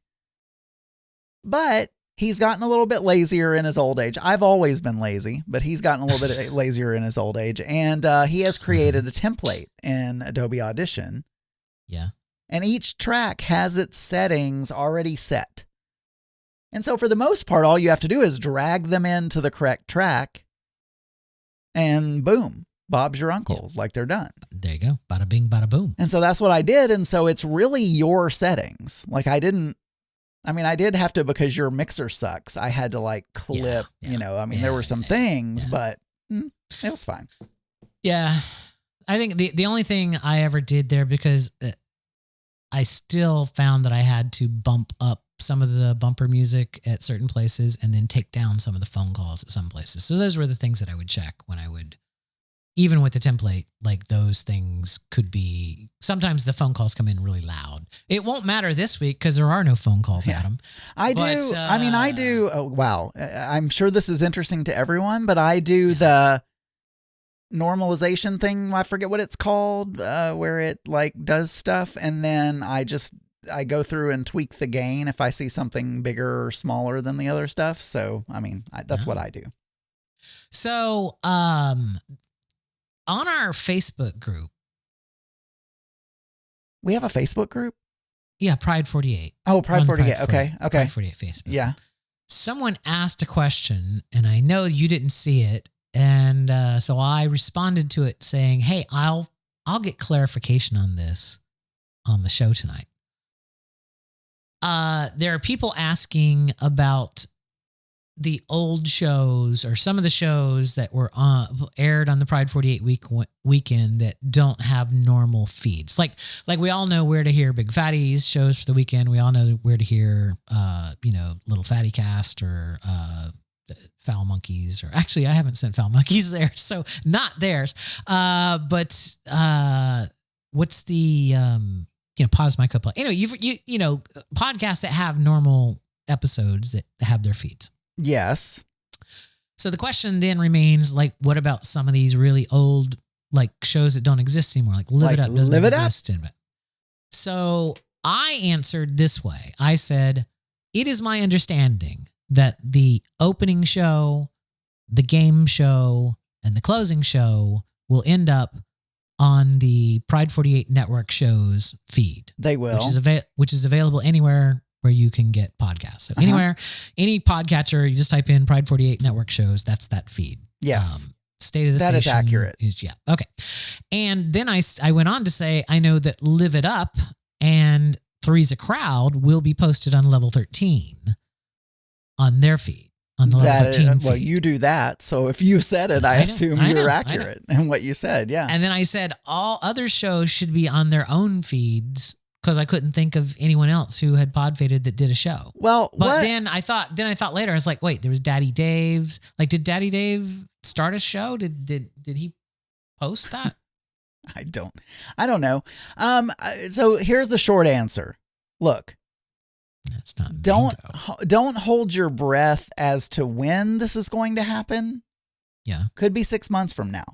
But he's gotten a little bit lazier in his old age. I've always been lazy, but he's gotten a little bit lazier in his old age. And he has created a template in Adobe Audition. Yeah. And each track has its settings already set. And so for the most part, all you have to do is drag them into the correct track. And boom, Bob's your uncle. Yeah. Like they're done. There you go. Bada bing, bada boom. And so that's what I did. And so it's really your settings. Like I did have to, because your mixer sucks. I had to like clip, there were some things, but it was fine. Yeah. I think the only thing I ever did there, because I still found that I had to bump up some of the bumper music at certain places and then take down some of the phone calls at some places. So those were the things that I would check when I would, even with the template, like those things could be, sometimes the phone calls come in really loud. It won't matter this week because there are no phone calls, Adam. I do. Oh, wow. I'm sure this is interesting to everyone, but I do the normalization thing. I forget what it's called, where it like does stuff. And then I go through and tweak the gain if I see something bigger or smaller than the other stuff. So, that's what I do. So, on our Facebook group. We have a Facebook group? Yeah, Pride 48. Oh, Pride 48. Okay. Pride 48 Facebook. Yeah. Someone asked a question, and I know you didn't see it. And so I responded to it saying, hey, I'll get clarification on this on the show tonight. There are people asking about the old shows or some of the shows that were aired on the Pride 48 weekend that don't have normal feeds. Like we all know where to hear Big Fatties shows for the weekend. We all know where to hear, Little Fatty Cast or Foul Monkeys, or actually I haven't sent Foul Monkeys there, so not theirs. But what's the Pod is my co-pilot. Anyway, you podcasts that have normal episodes that have their feeds. Yes. So the question then remains, like, what about some of these really old like shows that don't exist anymore? Like Live It Up doesn't exist in it. So I answered this way. I said, it is my understanding that the opening show, the game show, and the closing show will end up on the Pride 48 Network shows feed. They will. Which is available anywhere where you can get podcasts. So anywhere, any podcatcher, you just type in Pride 48 Network shows, that's that feed. Yes. State of the Station. That is accurate. Okay. And then I went on to say, I know that Live It Up and Three's a Crowd will be posted on Level 13 on their feed. On the Level 13 feed. Well, you do that. So if you said it, I assume you're accurate in what you said. Yeah. And then I said all other shows should be on their own feeds because I couldn't think of anyone else who had podfaded that did a show. Well, then I thought later, I was like, wait, there was Daddy Dave's. Like, did Daddy Dave start a show? Did he post that? I don't know. So here's the short answer. Look, that's not don't hold your breath as to when this is going to happen. Yeah. Could be 6 months from now.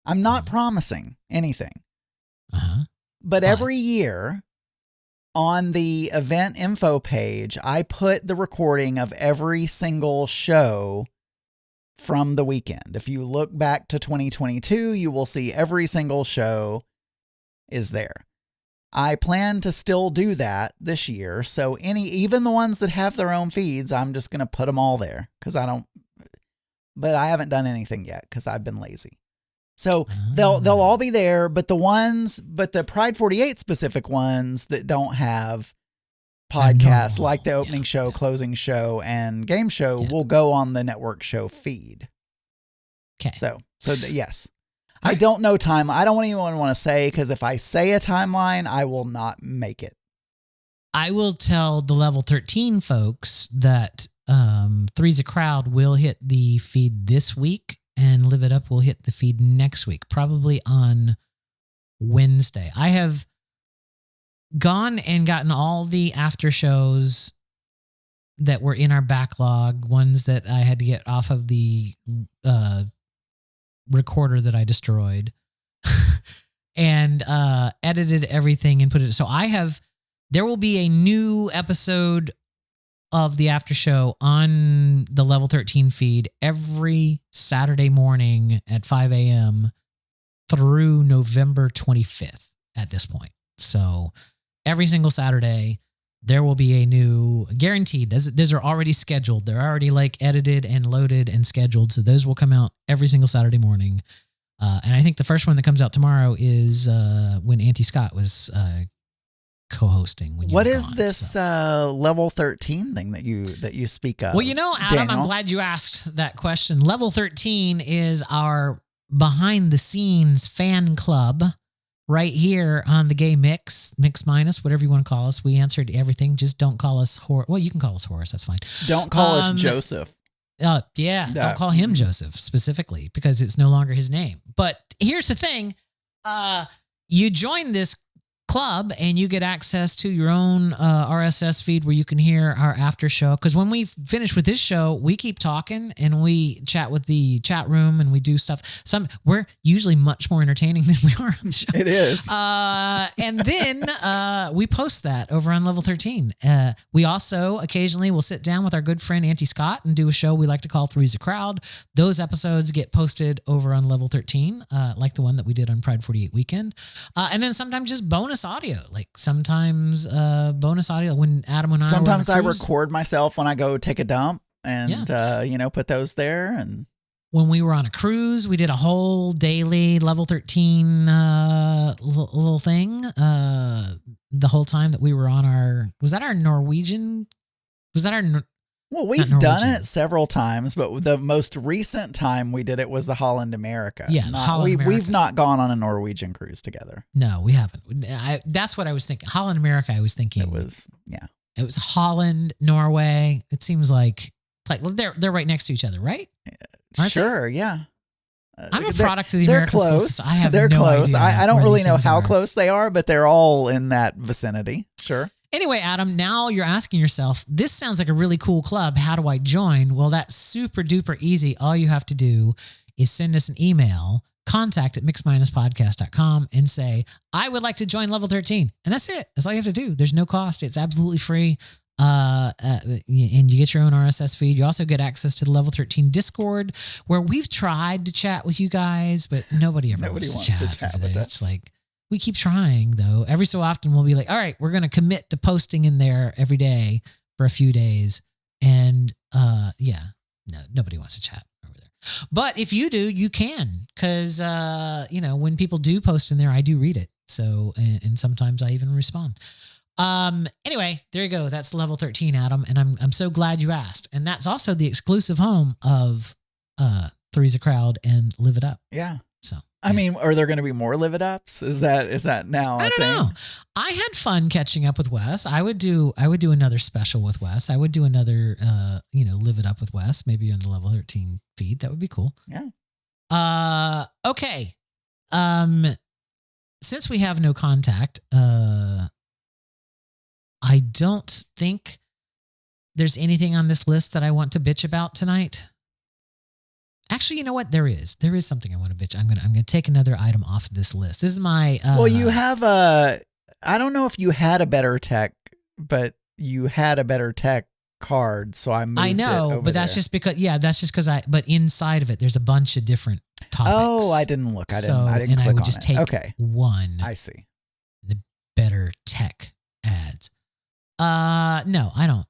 I'm not promising anything. But every year on the event info page, I put the recording of every single show from the weekend. If you look back to 2022, you will see every single show is there. I plan to still do that this year. So even the ones that have their own feeds, I'm just going to put them all there but I haven't done anything yet because I've been lazy. So they'll all be there, but the Pride 48 specific ones that don't have podcasts like the opening show, closing show, and game show will go on the network show feed. Okay. So yes. I don't know time. I don't even want to say, because if I say a timeline, I will not make it. I will tell the Level 13 folks that Three's a Crowd will hit the feed this week and Live It Up will hit the feed next week, probably on Wednesday. I have gone and gotten all the after shows that were in our backlog, ones that I had to get off of the recorder that I destroyed and edited everything and put it. So there will be a new episode of the after show on the Level 13 feed every Saturday morning at 5 a.m. through November 25th at this point. So every single Saturday, there will be a new, guaranteed. Those are already scheduled. They're already like edited and loaded and scheduled. So those will come out every single Saturday morning. And I think the first one that comes out tomorrow is when Auntie Scott was co-hosting. What is this Level 13 thing that you speak of? Well, Adam, Daniel? I'm glad you asked that question. Level 13 is our behind the scenes fan club right here on the Gay Mix Minus, whatever you want to call us. We answered everything. Just don't call us Horace. Well, you can call us Horace. That's fine. Don't call us Joseph. Don't call him Joseph specifically because it's no longer his name. But here's the thing. You join this club and you get access to your own RSS feed where you can hear our after show. Because when we finish with this show, we keep talking and we chat with the chat room and we do stuff. We're usually much more entertaining than we are on the show. It is. And then we post that over on Level 13. We also occasionally will sit down with our good friend Auntie Scott and do a show we like to call Three's a Crowd. Those episodes get posted over on Level 13, like the one that we did on Pride 48 weekend. And then sometimes just bonus audio, like sometimes bonus audio when Adam and I sometimes I record myself when I go take a dump and put those there. And when we were on a cruise, we did a whole daily Level 13 little thing the whole time that we were on well, we've done it several times, but the most recent time we did it was the Holland America. Yeah, we've not gone on a Norwegian cruise together. No, we haven't. That's what I was thinking. Holland America, I was thinking. It was Holland, Norway. It seems like they're right next to each other, right? Sure, yeah. I'm a product of the American school system. I have they're no close. idea I don't really know how close they are, but they're all in that vicinity. Sure. Anyway, Adam, now you're asking yourself, this sounds like a really cool club. How do I join? Well, that's super duper easy. All you have to do is send us an email, contact@mix-podcast.com, and say, I would like to join Level 13. And that's it. That's all you have to do. There's no cost. It's absolutely free. And you get your own RSS feed. You also get access to the Level 13 Discord, where we've tried to chat with you guys, but nobody wants to chat over there. It's like, we keep trying, though. Every so often, we'll be like, all right, we're going to commit to posting in there every day for a few days. And nobody wants to chat over there. But if you do, you can, because, when people do post in there, I do read it. So, and sometimes I even respond. Anyway, there you go. That's Level 13, Adam. And I'm so glad you asked. And that's also the exclusive home of Three's a Crowd and Live It Up. Yeah. So I mean, are there going to be more Live It Ups? Is that now a thing? I don't know. I had fun catching up with Wes. I would do another special with Wes. I would do another Live It Up with Wes, maybe on the Level 13 feed. That would be cool. Yeah. Okay. Since we have no contact, I don't think there's anything on this list that I want to bitch about tonight. Actually, you know what? There is something I want to bitch. I'm gonna take another item off this list. This is my. Well, you have I don't know if you had a better tech, but you had a better tech card, so I moved it over but that's just because. Yeah, that's just because But inside of it, there's a bunch of different topics. Oh, I didn't look. I didn't click I would on just it. take one. I see. The better tech ads. No, I don't.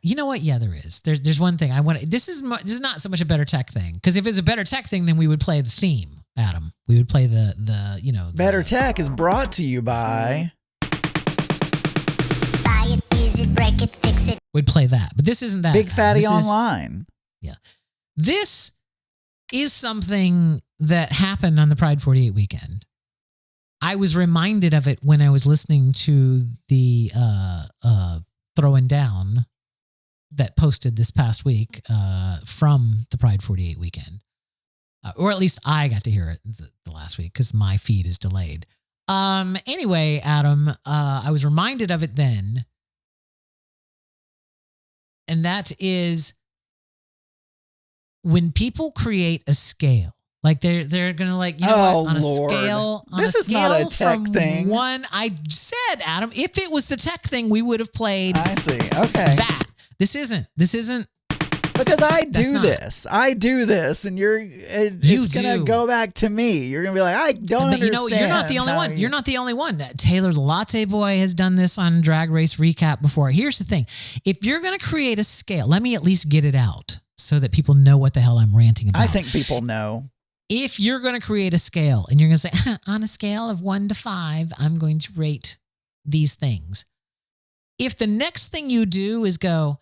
You know what? Yeah, there is. There's one thing I want. This is not so much a better tech thing, because if it's a better tech thing, then we would play the theme, Adam. We would play the Better Tech is brought to you by. Buy it, use it, break it, fix it. We'd play that, but this isn't that. Big Fatty Online. Yeah, this is something that happened on the Pride 48 weekend. I was reminded of it when I was listening to the Throwing Down that posted this past week from the Pride 48 weekend. Or at least I got to hear it the last week because my feed is delayed. Anyway, Adam, I was reminded of it then. And that is when people create a scale. Like they're gonna what, on a scale. This is not a tech thing. One, I said, Adam, if it was the tech thing, we would have played. I see. Okay. That this isn't because I do this, and it's gonna go back to me. You're gonna be like, I don't understand. You're not the only one. You're not the only one. Taylor the Latte Boy has done this on Drag Race Recap before. Here's the thing: if you're gonna create a scale, let me at least get it out so that people know what the hell I'm ranting about. I think people know. If you're going to create a scale and you're going to say, on a scale of 1 to 5, I'm going to rate these things. If the next thing you do is go,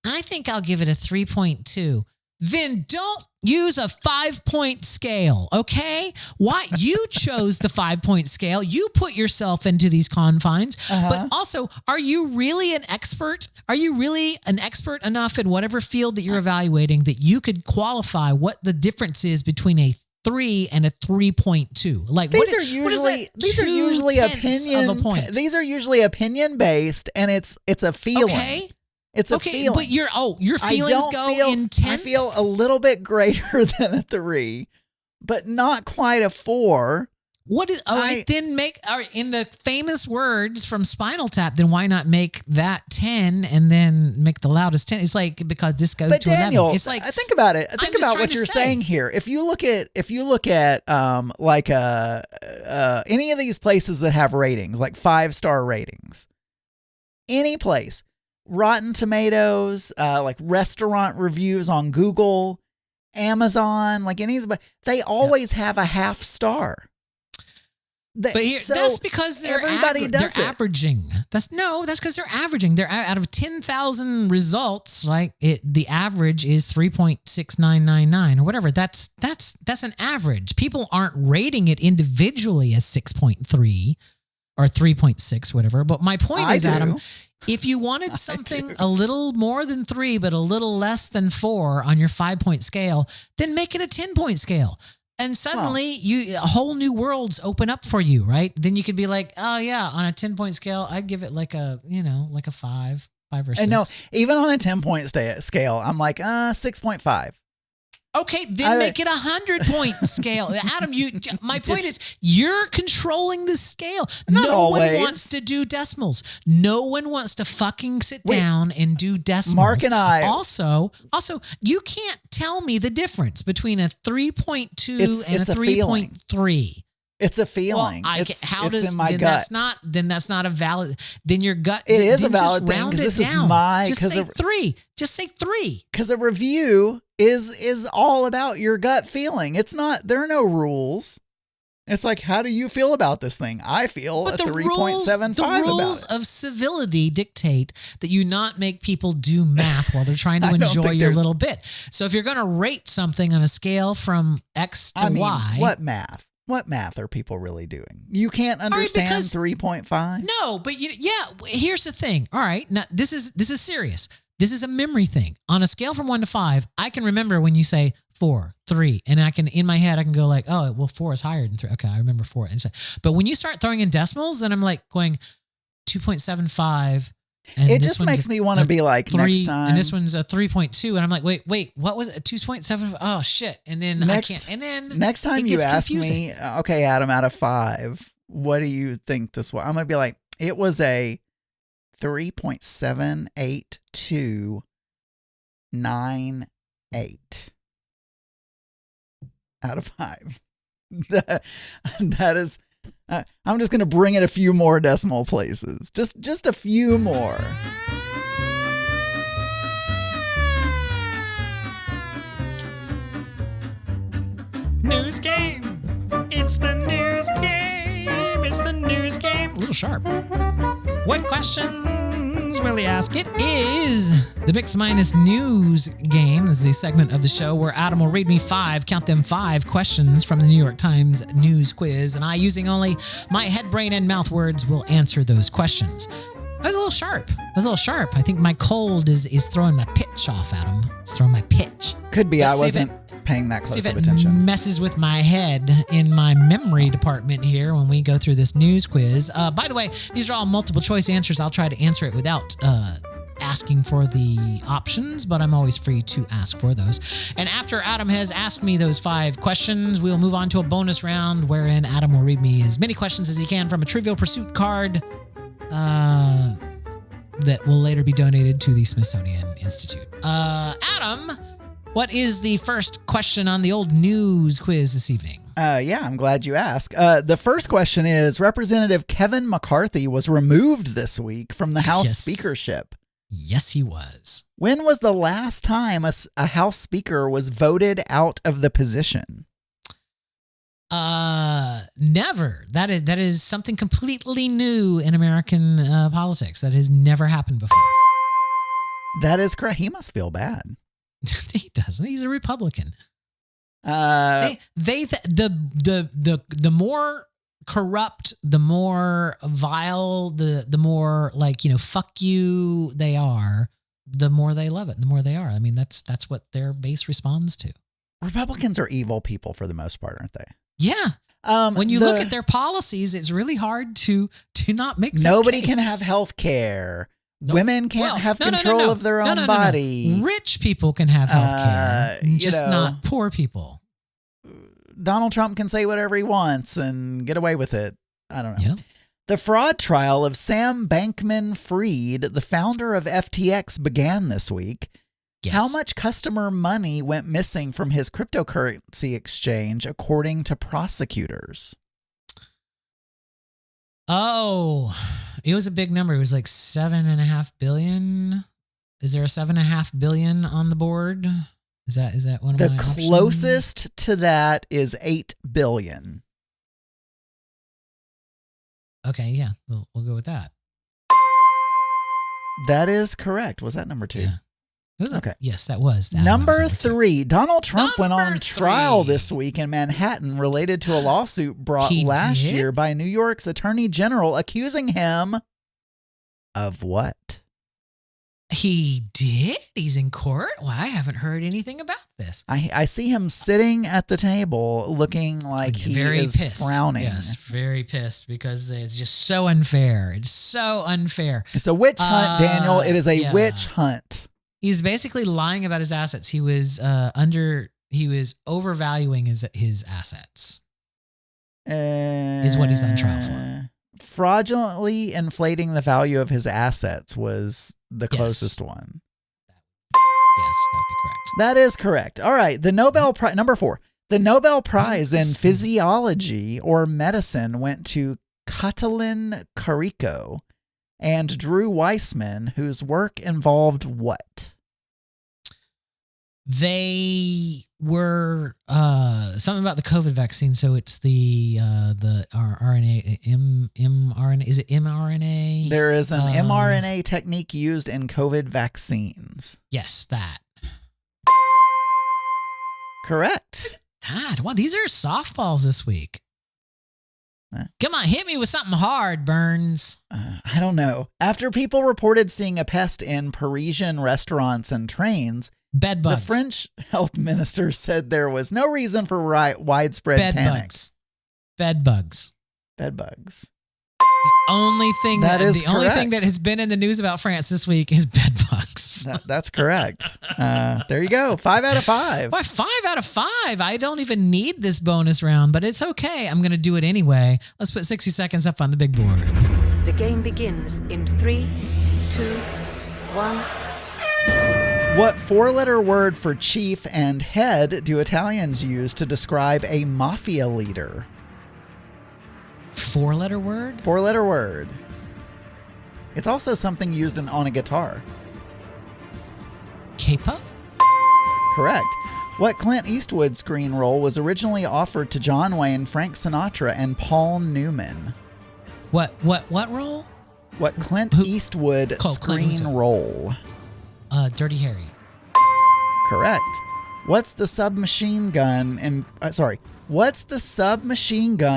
I think I'll give it a 3.2, then don't use a 5-point scale, okay? Why? You chose the 5-point scale. You put yourself into these confines. But also, are you really an expert? Are you really an expert enough in whatever field that you're evaluating that you could qualify what the difference is between a 3 and a 3.2? Like these are usually opinion based, and it's a feeling. Okay. It's a feeling. But your feelings go intense. I feel a little bit greater than a 3, but not quite a 4. What is? Then make in the famous words from Spinal Tap. Then why not make that 10 and then make the loudest 10? It's like because this goes to Daniel, 11. It's like think about it. Think about what you're saying here. If you look at any of these places that have ratings, like 5-star ratings, any place. Rotten Tomatoes, like restaurant reviews on Google, Amazon, like any of the, they always have a half star. But that's because they're averaging. That's because they're averaging. They're out of 10,000 results, like the average is 3.6999 or whatever. That's an average. People aren't rating it individually as 6.3 or 3.6, whatever. But my point is, Adam, if you wanted something a little more than 3, but a little less than 4 on your 5-point scale, then make it a 10-point scale. And suddenly whole new worlds open up for you, right? Then you could be like, oh yeah, on a 10-point scale, I'd give it like a 5 or 6. And no, even on a 10-point scale, I'm like, 6.5. Okay, then make it 100-point scale. Adam, my point is you're controlling the scale. No one wants to do decimals. No one wants to fucking sit down and do decimals. Mark and I also, you can't tell me the difference between a 3.2 and a 3.3. It's a feeling. Well, it's in my gut. That's not a valid. Then your gut. It is a valid thing because this down. is my. Just say 3. Just say 3. Because a review is all about your gut feeling. It's not. There are no rules. It's like, how do you feel about this thing? I feel a 3.75 about it. The rules of civility dictate that you not make people do math while they're trying to enjoy your little bit. So if you're going to rate something on a scale from X to Y, what math? What math are people really doing? You can't understand 3.5? No, but here's the thing. All right, now this is serious. This is a memory thing. On a scale from 1 to 5, I can remember when you say 4, 3, and I can in my head I can go like, oh, well, 4 is higher than 3. Okay, I remember 4. And so, but when you start throwing in decimals, then I'm like going 2.75. And it just makes me want to be like 3, next time. And this one's a 3.2, and I'm like, wait, what was it? 2.7? Oh shit! And then I can't. And then next time you ask me, okay, Adam, out of 5, what do you think this was? I'm gonna be like, it was a 3.78298 out of 5. That is. I'm just going to bring it a few more decimal places. Just a few more. News game. It's the news game. It's the news game. A little sharp. What questions will he ask? It is the Bix Minus News Game. This is a segment of the show where Adam will read me 5 questions from the New York Times news quiz, and I, using only my head, brain, and mouth words, will answer those questions. I was a little sharp. I think my cold is throwing my pitch off, Adam. It's throwing my pitch. Could be. I wasn't paying that close of attention. Messes with my head in my memory department here when we go through this news quiz. By the way, these are all multiple choice answers. I'll try to answer it without asking for the options, but I'm always free to ask for those. And after Adam has asked me those 5 questions, we'll move on to a bonus round wherein Adam will read me as many questions as he can from a Trivial Pursuit card that will later be donated to the Smithsonian Institute. Adam, what is the first question on the old news quiz this evening? Yeah, I'm glad you asked. The first question is, Representative Kevin McCarthy was removed this week from the House speakership. Yes, he was. When was the last time a House Speaker was voted out of the position? Never. That is something completely new in American politics. That has never happened before. That is correct. He must feel bad. He doesn't. He's a Republican. The more corrupt, the more vile, the more fuck you they are, the more they love it, the more they are. I mean, that's what their base responds to. Republicans are evil people for the most part, aren't they? Yeah. When you look at their policies, it's really hard to not make that nobody case. Can have health care. Nope. Women can't have control of their own body. Rich people can have health care, just not poor people. Donald Trump can say whatever he wants and get away with it. I don't know. Yep. The fraud trial of Sam Bankman-Fried, the founder of FTX, began this week. Yes. How much customer money went missing from his cryptocurrency exchange, according to prosecutors? Oh, it was a big number. It was like $7.5 billion. Is there a $7.5 billion on the board? Is that one of my options? The closest to that is $8 billion. Okay, yeah, we'll go with that. That is correct. Was that number 2? Yeah. Okay. Yes, that was. Number 3. Donald Trump went on trial this week in Manhattan related to a lawsuit brought last year by New York's Attorney General accusing him of what? He did? He's in court? Well, I haven't heard anything about this. I see him sitting at the table looking like he is pissed. Frowning. Yes, very pissed because it's just so unfair. It's so unfair. It's a witch hunt, Daniel. It is a witch hunt. He's basically lying about his assets. He was He was overvaluing his assets. Is what he's on trial for. Fraudulently inflating the value of his assets was the closest one. Yes, that would be correct. That is correct. All right. The Nobel Prize, number 4. The Nobel Prize in Physiology or Medicine went to Katalin Kariko and Drew Weissman, whose work involved what? They were something about the COVID vaccine. So it's the RNA, mRNA. Is it mRNA? There is an mRNA technique used in COVID vaccines. Yes, that. Correct. God, wow, these are softballs this week. Come on, hit me with something hard, Burns. I don't know. After people reported seeing a pest in Parisian restaurants and trains, bed bugs. The French health minister said there was no reason for widespread panic. Bed bugs. Bed bugs. The only thing only thing that has been in the news about France this week is bed bugs. That's correct. There you go. 5 out of 5. Why 5 out of 5? I don't even need this bonus round, but it's okay. I'm going to do it anyway. Let's put 60 seconds up on the big board. The game begins in 3, 2, 1. What 4-letter word for chief and head do Italians use to describe a mafia leader? 4-letter word? 4-letter word. It's also something used on a guitar. Capo? Correct. What Clint Eastwood screen role was originally offered to John Wayne, Frank Sinatra, and Paul Newman? What role? What Clint Eastwood screen role? Dirty Harry. Correct. What's the submachine gun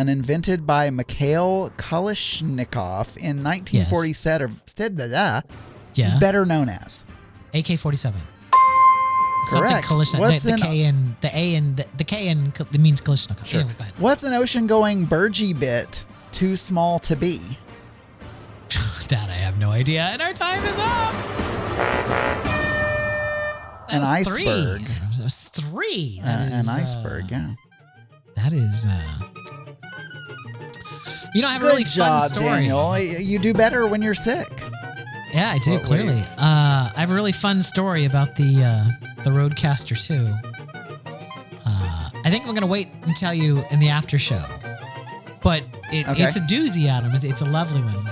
invented by Mikhail Kalashnikov in 1947? Yeah. Better known as AK-47. Correct. The K means Kalashnikov. Sure. Anyway, go ahead. What's an ocean-going burgee bit too small to be? That I have no idea, and our time is up. An iceberg. It was 3. An iceberg, yeah. That is, I have a really fun story. Daniel. You do better when you're sick. Yeah, I do, clearly. I have a really fun story about the Roadcaster 2. I think I'm going to wait and tell you in the after show. But it's a doozy, Adam. It's a lovely one.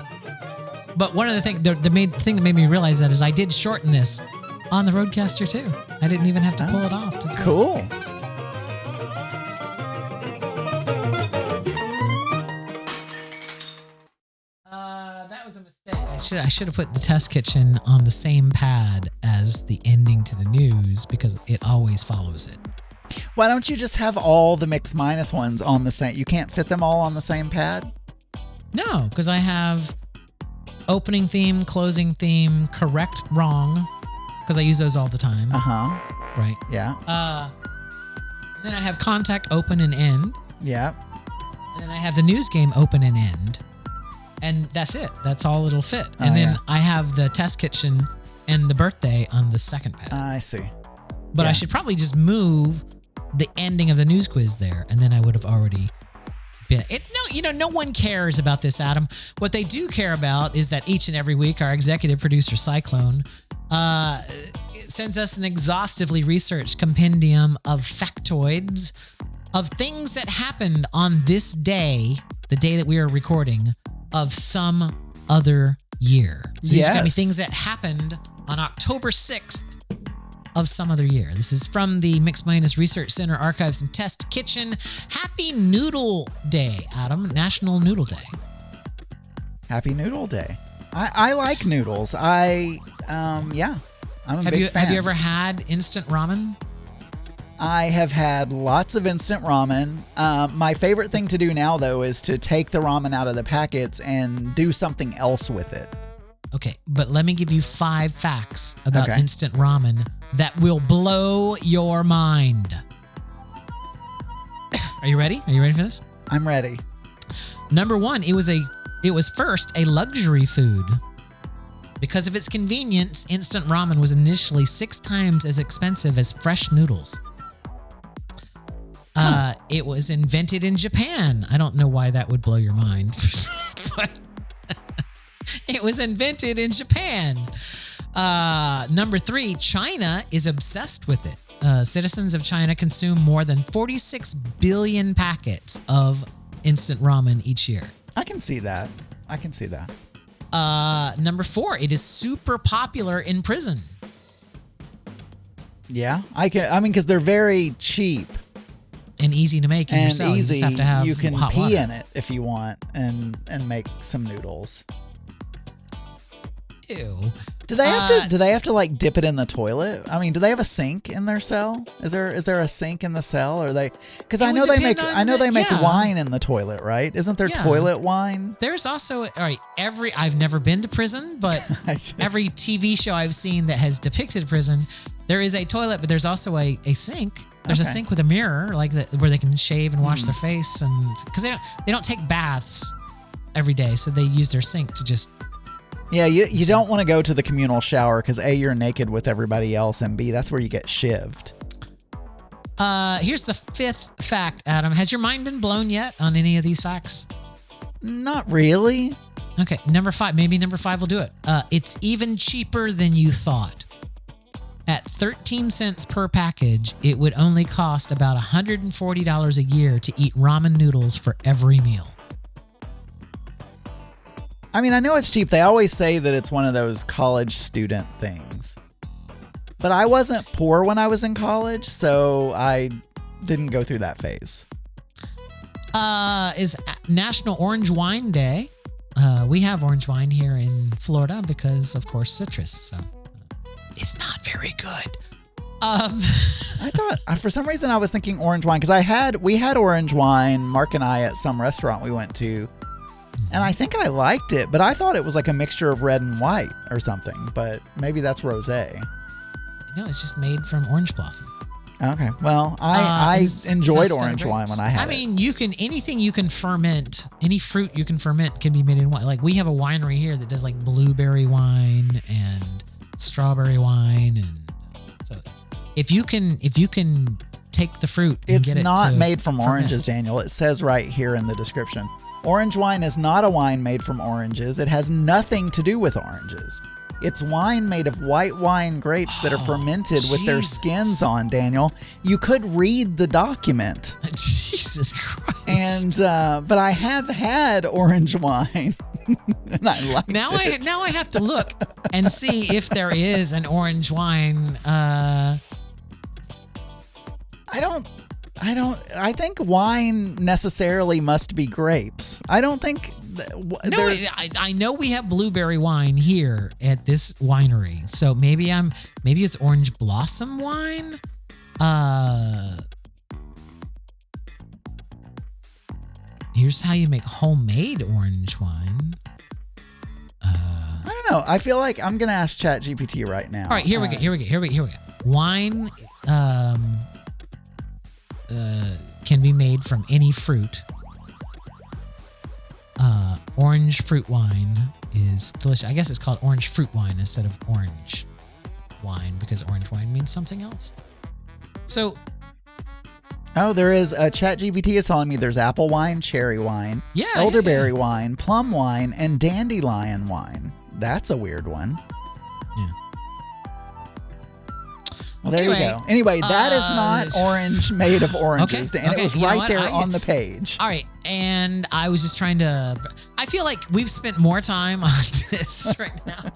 But one of the things, the main thing that made me realize that is I did shorten this on the Roadcaster 2. I didn't even have to pull it off. Cool. That was a mistake. I should have put the test kitchen on the same pad as the ending to the news because it always follows it. Why don't you just have all the mix minus ones on the same? You can't fit them all on the same pad? No, because I have opening theme, closing theme, correct, wrong, because I use those all the time. Right. Yeah. Then I have contact, open, and end. Yeah. And then I have the news game, open and end. And that's it. That's all it'll fit. And then I have the test kitchen and the birthday on the second pad. I see. But I should probably just move the ending of the news quiz there, and then I would have already been. No one cares about this, Adam. What they do care about is that each and every week, our executive producer, Cyclone, sends us an exhaustively researched compendium of factoids of things that happened on this day, the day that we are recording, of some other year. So these are going to be things that happened on October 6th of some other year. This is from the Mix Minus Research Center Archives and Test Kitchen. Happy Noodle Day, Adam. National Noodle Day. Happy Noodle Day. I like noodles. I'm a big fan. Have you ever had instant ramen? I have had lots of instant ramen. My favorite thing to do now, though, is to take the ramen out of the packets and do something else with it. Okay, but let me give you 5 facts about instant ramen that will blow your mind. Are you ready? Are you ready for this? I'm ready. Number 1, it was first a luxury food. Because of its convenience, instant ramen was initially 6 times as expensive as fresh noodles. It was invented in Japan. I don't know why that would blow your mind. But it was invented in Japan. Number 3, China is obsessed with it. Citizens of China consume more than 46 billion packets of instant ramen each year. I can see that. Number 4, it is super popular in prison. Yeah, I mean, because they're very cheap and easy to make in and yourself. easy. You just have to have you can hot pee water in it if you want and make some noodles. Ew. Do they have to like dip it in the toilet? I mean, do they have a sink in their cell? Is there a sink in the cell? Or they? Because I know they make wine in the toilet, right? Isn't there toilet wine? There's also I've never been to prison, but every TV show I've seen that has depicted prison, there is a toilet, but there's also a sink. There's a sink with a mirror, like where they can shave and wash their face, and because they don't take baths every day, so they use their sink to just. Yeah, you don't want to go to the communal shower because A, you're naked with everybody else, and B, that's where you get shivved. Here's the 5th fact, Adam. Has your mind been blown yet on any of these facts? Not really. Okay, number 5. Maybe number 5 will do it. It's even cheaper than you thought. At 13 cents per package, it would only cost about $140 a year to eat ramen noodles for every meal. I mean, I know it's cheap. They always say that it's one of those college student things. But I wasn't poor when I was in college, so I didn't go through that phase. Is National Orange Wine Day. We have orange wine here in Florida because, of course, citrus. So it's not very good. I thought, for some reason, I was thinking orange wine because we had orange wine, Mark and I, at some restaurant we went to. And I think I liked it, but I thought it was like a mixture of red and white or something. But maybe that's rosé. No, it's just made from orange blossom. Okay. Well, I enjoyed orange wine when I had it. I mean, anything you can ferment, any fruit you can ferment can be made in wine. Like we have a winery here that does like blueberry wine and strawberry wine, and so if you can take the fruit, and it's get it not made from ferment. oranges, Daniel. It says right here in the description. Orange wine is not a wine made from oranges. It has nothing to do with oranges. It's wine made of white wine grapes that are fermented with their skins on, Daniel. You could read the document. Jesus Christ. And but I have had orange wine. And I liked it. Now I have to look and see if there is an orange wine. I think wine necessarily must be grapes. I don't think. I know we have blueberry wine here at this winery, so maybe it's orange blossom wine. Here's how you make homemade orange wine. I don't know. I feel like I'm gonna ask ChatGPT right now. All right, here we go. Wine can be made from any fruit. Orange fruit wine is delicious. I guess it's called orange fruit wine instead of orange wine because orange wine means something else. So, there is a ChatGPT is telling me there's apple wine, cherry wine, elderberry wine, plum wine, and dandelion wine. That's a weird one. Yeah. Well, there you go. Anyway, that is not orange made of oranges. And it was right there on the page. All right. And I was just trying to... I feel like we've spent more time on this right now.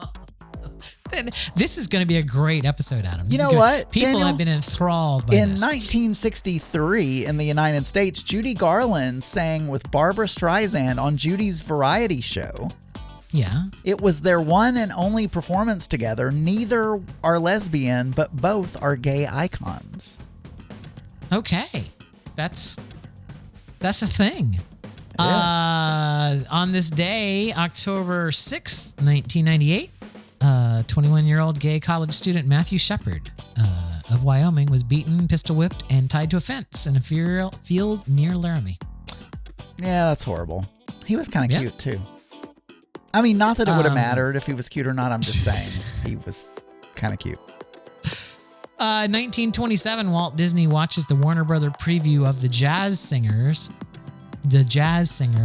This is going to be a great episode, Adam. You know what? People Daniel, have been enthralled by in this. 1963, in the United States, Judy Garland sang with Barbra Streisand on Judy's variety show. Yeah. It was their one and only performance together. Neither are lesbian, but both are gay icons. Okay. That's a thing. It is. On this day, October 6th, 1998, 21-year-old gay college student Matthew Shepard of Wyoming was beaten, pistol whipped, and tied to a fence in a field near Laramie. Yeah, that's horrible. He was kind of cute, too. I mean, not that it would have mattered if he was cute or not. I'm just saying he was kind of cute. 1927, Walt Disney watches the Warner Brother preview of the Jazz Singer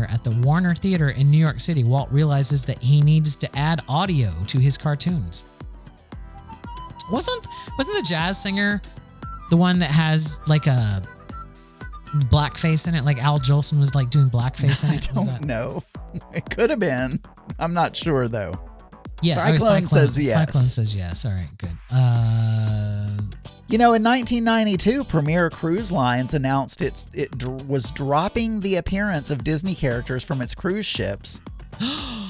at the Warner Theater in New York City. Walt realizes that he needs to add audio to his cartoons. Wasn't the Jazz Singer the one that has like a blackface in it? Like Al Jolson was like doing blackface in it? I don't know. It could have been. I'm not sure though. Yeah, Cyclone says yes. Cyclone says yes. All right, good. In 1992, Premier Cruise Lines announced it was dropping the appearance of Disney characters from its cruise ships.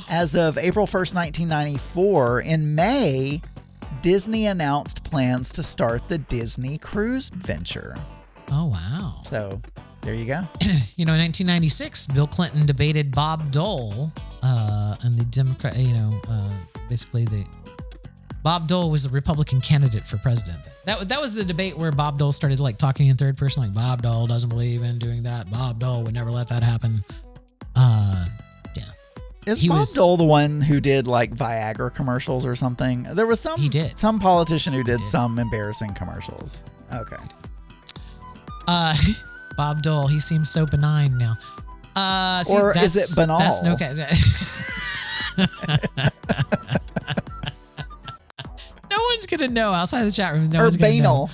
As of April 1st, 1994, in May, Disney announced plans to start the Disney Cruise venture. Oh, wow. So, there you go. In 1996, Bill Clinton debated Bob Dole and the Democrat, Bob Dole was the Republican candidate for president. That was the debate where Bob Dole started like talking in third person, like Bob Dole doesn't believe in doing that. Bob Dole would never let that happen. Yeah. Is Bob Dole the one who did like Viagra commercials or something? There was some politician who did some embarrassing commercials. Okay. Bob Dole, he seems so benign now. Or is it banal? That's no. No one's gonna know outside the chat room. No one's gonna know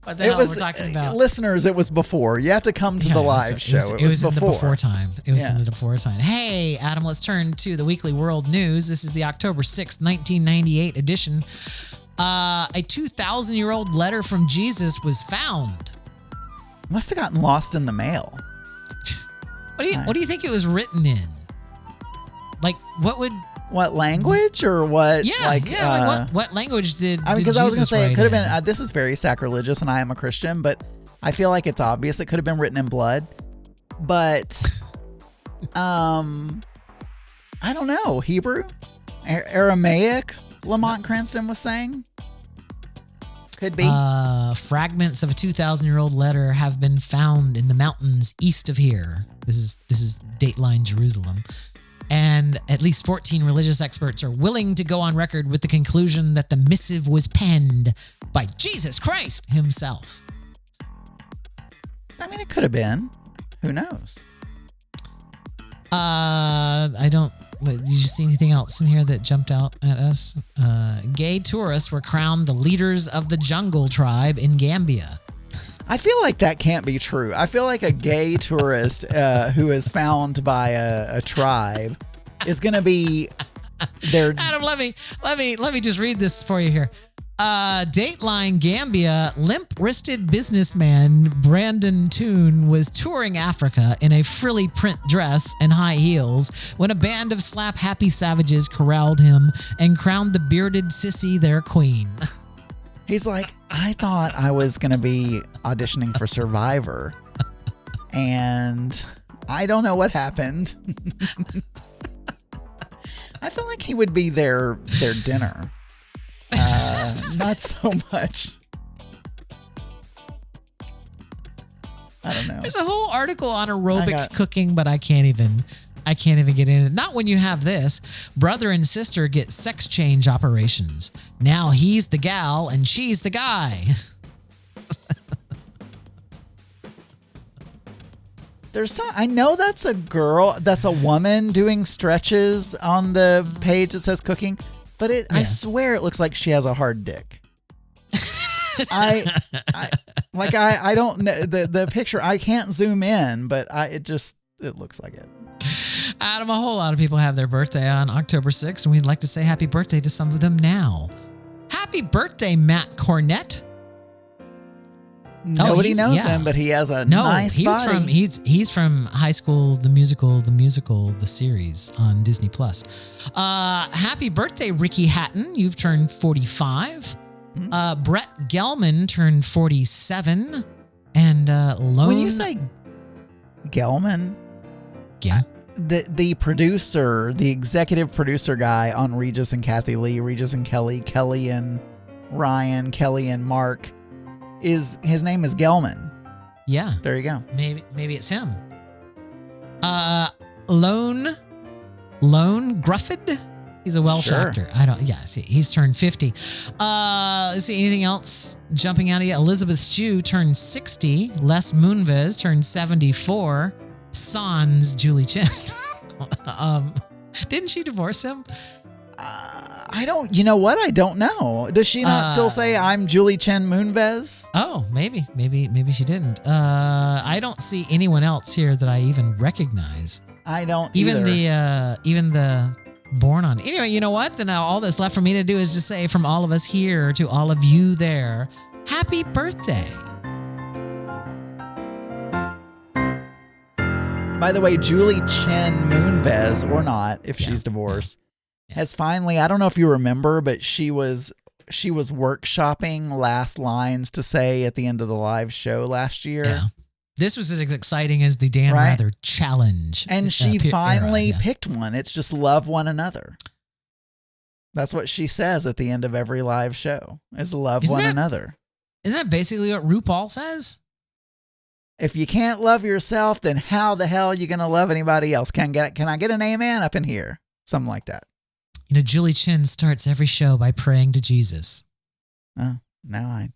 what the hell we're talking about. Listeners, it was before. You have to come to the live show. It was before. In the before time. It was in the before time. Hey, Adam, let's turn to the weekly world news. This is the October 6th, 1998 edition. A 2,000-year-old letter from Jesus was found. Must have gotten lost in the mail. What do you think it was written in? Like, what language or what? What language did because Jesus I was gonna say it could have in? been. This is very sacrilegious, and I am a Christian, but I feel like it's obvious it could have been written in blood. But, I don't know. Hebrew, Aramaic. Lamont Cranston was saying. Could be. Fragments of a 2,000-year-old letter have been found in the mountains east of here. This is Dateline Jerusalem. And at least 14 religious experts are willing to go on record with the conclusion that the missive was penned by Jesus Christ himself. I mean, it could have been. Who knows? I don't... Did you see anything else in here that jumped out at us? Gay tourists were crowned the leaders of the jungle tribe in Gambia. I feel like that can't be true. I feel like a gay tourist who is found by a tribe is going to be their... Adam, let me just read this for you here. Dateline Gambia, limp-wristed businessman Brandon Toon was touring Africa in a frilly print dress and high heels when a band of slap-happy savages corralled him and crowned the bearded sissy their queen. He's like, I thought I was going to be auditioning for Survivor, and I don't know what happened. I feel like he would be their dinner. Not so much. I don't know. There's a whole article on aerobic cooking, but I can't even get in it. Not when you have this. Brother and sister get sex change operations. Now he's the gal and she's the guy. I know that's a girl, that's a woman doing stretches on the page that says cooking, but I swear it looks like she has a hard dick. I don't know the picture. I can't zoom in, but it looks like it. Adam, a whole lot of people have their birthday on October 6th, and we'd like to say happy birthday to some of them now. Happy birthday, Matt Cornett. Nobody knows him, but he has a nice body. He's from High School, the musical, the series on Disney+. Happy birthday, Ricky Hatton. You've turned 45. Brett Gelman turned 47. And when you say Gelman, yeah, the producer, the executive producer guy on Regis and Kathy Lee, Regis and Kelly, Kelly and Ryan, Kelly and Mark, his name is Gelman. Yeah. There you go. Maybe it's him. Lone Grufford He's a Welsh Sure. actor. He's turned 50. Let's see, anything else jumping out of you? Elizabeth Shue turned 60. Les Moonves turned 74. Sans Julie Chen. Didn't she divorce him? You know what? I don't know. Does she not still say I'm Julie Chen Moonves? Oh, maybe she didn't. I don't see anyone else here that I even recognize. I don't even either. even the born on. Anyway, you know what? Then now all that's left for me to do is just say from all of us here to all of you there, happy birthday. By the way, Julie Chen Moonves, or not, if she's divorced, has finally, I don't know if you remember, but she was workshopping last lines to say at the end of the live show last year. Yeah. This was as exciting as the Dan Rather challenge. And she finally picked one. It's just love one another. That's what she says at the end of every live show, is love one another. Isn't that basically what RuPaul says? If you can't love yourself, then how the hell are you going to love anybody else? Can I get an amen up in here? Something like that. You know, Julie Chen starts every show by praying to Jesus. Oh, now I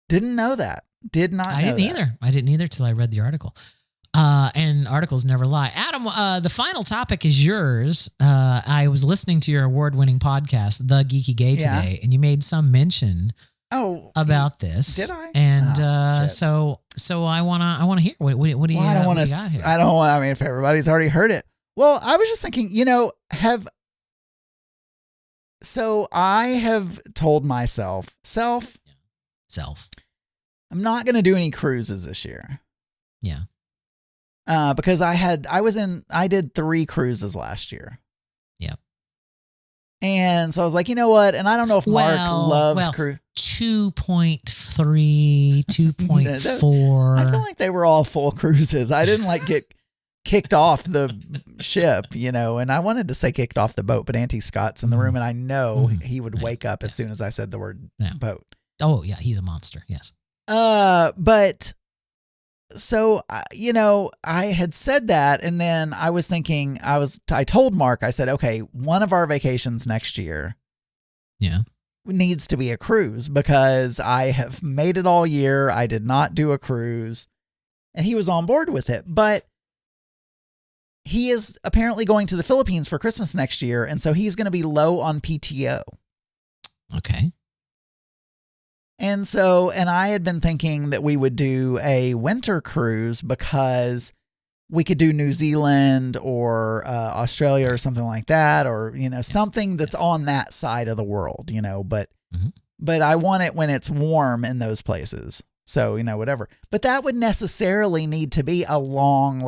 didn't know that. Did not know I didn't either. I didn't either till I read the article. And articles never lie. Adam, the final topic is yours. I was listening to your award-winning podcast, The Geeky Gay, today, and you made some mention about this. Did I? And so I wanna hear what do you got here? I mean, if everybody's already heard it. Well, I was just thinking, so I have told myself, I'm not going to do any cruises this year. Yeah. Because I did 3 cruises last year. Yeah. And so I was like, you know what? And I don't know if Mark loves cruise. 2.3, 2.4. I feel like they were all full cruises. I didn't get kicked off the ship, and I wanted to say kicked off the boat, but Auntie Scott's in the room and I know he would wake up as soon as I said the word boat. Oh yeah. He's a monster. Yes. But so, I had said that, and then I was thinking, I told Mark, I said, okay, one of our vacations next year needs to be a cruise because I have made it all year. I did not do a cruise, and he was on board with it, but he is apparently going to the Philippines for Christmas next year. And so he's going to be low on PTO. Okay. And I had been thinking that we would do a winter cruise because we could do New Zealand or Australia or something like that, or, something that's on that side of the world, but I want it when it's warm in those places. So, whatever. But that would necessarily need to be a long,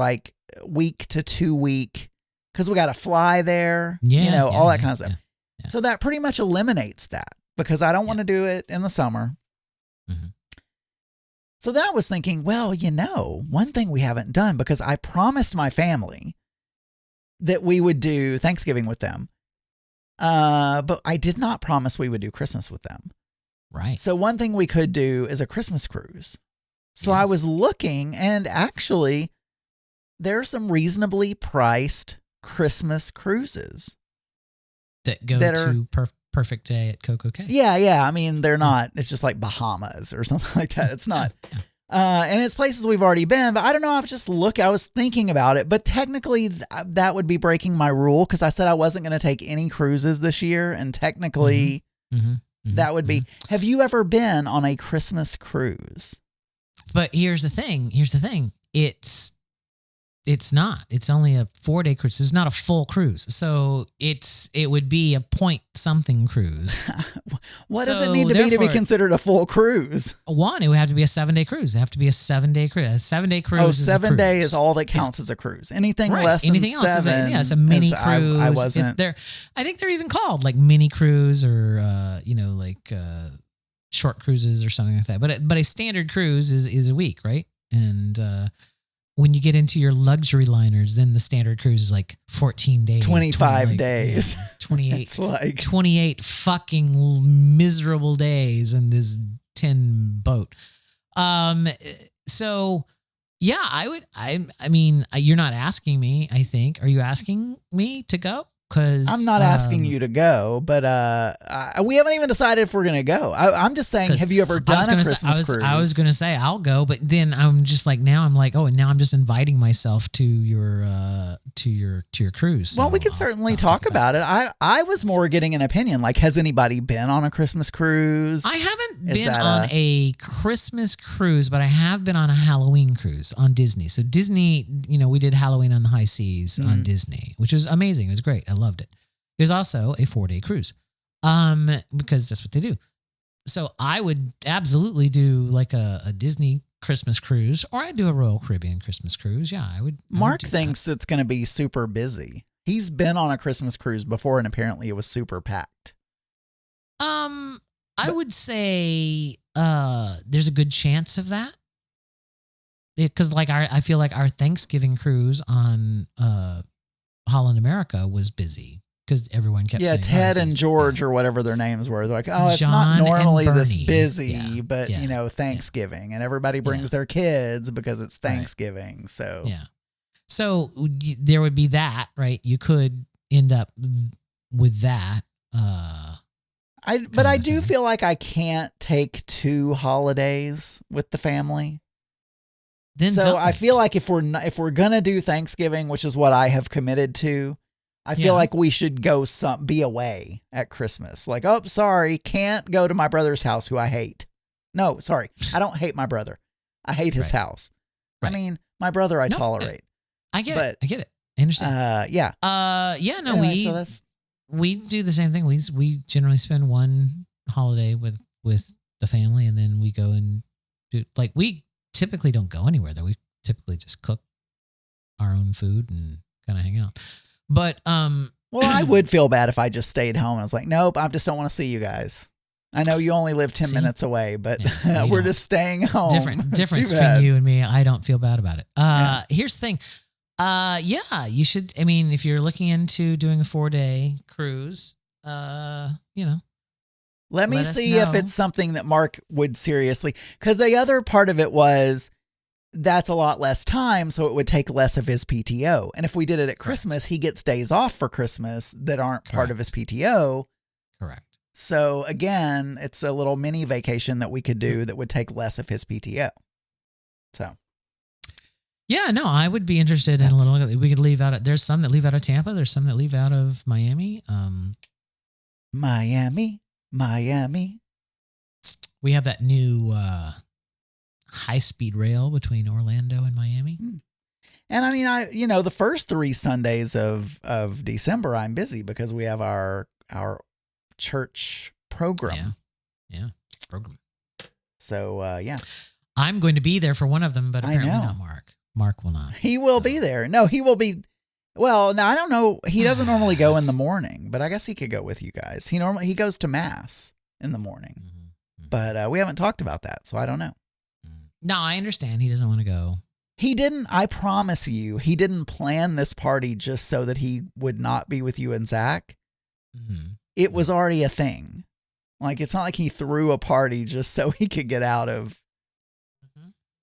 week to 2 week, because we got to fly there, all that kind of stuff. Yeah. So that pretty much eliminates that because I don't want to do it in the summer. Mm-hmm. So then I was thinking, well, one thing we haven't done, because I promised my family that we would do Thanksgiving with them. But I did not promise we would do Christmas with them. Right. So one thing we could do is a Christmas cruise. So I was looking, and actually there are some reasonably priced Christmas cruises that go to Perfect Day at Coco Cay. Yeah. I mean, they're not, it's just like Bahamas or something like that. It's not. And it's places we've already been, but I don't know. I was thinking about it, but technically that would be breaking my rule because I said I wasn't going to take any cruises this year. And technically that would be, have you ever been on a Christmas cruise? But here's the thing. It's not. It's only a 4-day cruise. It's not a full cruise. So it would be a point-something cruise. What does it need to be considered a full cruise? One, it would have to be a 7-day cruise. It would have to be a 7-day cruise. A 7-day cruise is 7 a day cruise. is all that counts as a cruise. Anything less than Anything 7 else it's a mini cruise. I wasn't. I think they're even called like mini cruise or, short cruises or something like that. But a standard cruise is a week, right? And when you get into your luxury liners, then the standard cruise is like 14 days. 25 days. 28. It's like 28 fucking miserable days in this tin boat. So yeah, I mean, you're not asking me, I think. Are you asking me to go? because I'm not asking you to go, but we haven't even decided if we're going to go. I'm just saying, have you ever done a Christmas cruise? I was going to say I'll go, but then I'm just like, now I'm like, oh, and now I'm just inviting myself to your cruise. So well, we could certainly talk about it. I was more getting an opinion. Like, has anybody been on a Christmas cruise? I haven't been on a Christmas cruise, but I have been on a Halloween cruise on Disney. So Disney, we did Halloween on the high seas on Disney, which was amazing. It was great. I loved it. It was also a 4-day cruise, because that's what they do. So I would absolutely do like a Disney Christmas cruise, or I'd do a Royal Caribbean Christmas cruise. Yeah, I would. Mark thinks it's going to be super busy. He's been on a Christmas cruise before, and apparently it was super packed. I would say there's a good chance of that. Because I feel like our Thanksgiving cruise on Holland America was busy because everyone kept saying, Ted and George or whatever their names were. They're like, oh, it's not normally this busy, but Thanksgiving, and everybody brings their kids because it's Thanksgiving. Right. So there would be that, right? You could end up with that. But I do feel like I can't take 2 holidays with the family. Then so I feel like if we're gonna do Thanksgiving, which is what I have committed to, I feel like we should go be away at Christmas. Like, oh, sorry, can't go to my brother's house, who I hate. No, sorry, I don't hate my brother. I hate his house. Right. I mean, my brother I tolerate. I get it. I understand. We do the same thing. We generally spend one holiday with the family, and then we go and do we typically don't go anywhere though. We typically just cook our own food and kind of hang out. But well, I would feel bad if I just stayed home and I was like, nope, I just don't want to see you guys. I know you only live 10 minutes away, but we're just staying home. Difference between you and me. I don't feel bad about it. Here's the thing. You should. I mean, if you're looking into doing a 4-day cruise, let me see if it's something that Mark would seriously, because the other part of it was that's a lot less time, so it would take less of his PTO. And if we did it at Christmas, he gets days off for Christmas that aren't part of his PTO. Correct. So again, it's a little mini vacation that we could do that would take less of his PTO. So. Yeah, no, I would be interested in a little. We could leave out. There's some that leave out of Tampa. There's some that leave out of Miami. Miami. We have that new high-speed rail between Orlando and Miami. And I mean, the first 3 Sundays of December, I'm busy because we have our church program. Yeah, program. So, I'm going to be there for one of them, but apparently not Mark. Mark will not. He will be there. No, he will be. Well, now I don't know. He doesn't normally go in the morning, but I guess he could go with you guys. He goes to mass in the morning, but we haven't talked about that, so I don't know. No, I understand. He doesn't want to go. He didn't. I promise you, he didn't plan this party just so that he would not be with you and Zach. It was already a thing. Like, it's not like he threw a party just so he could get out of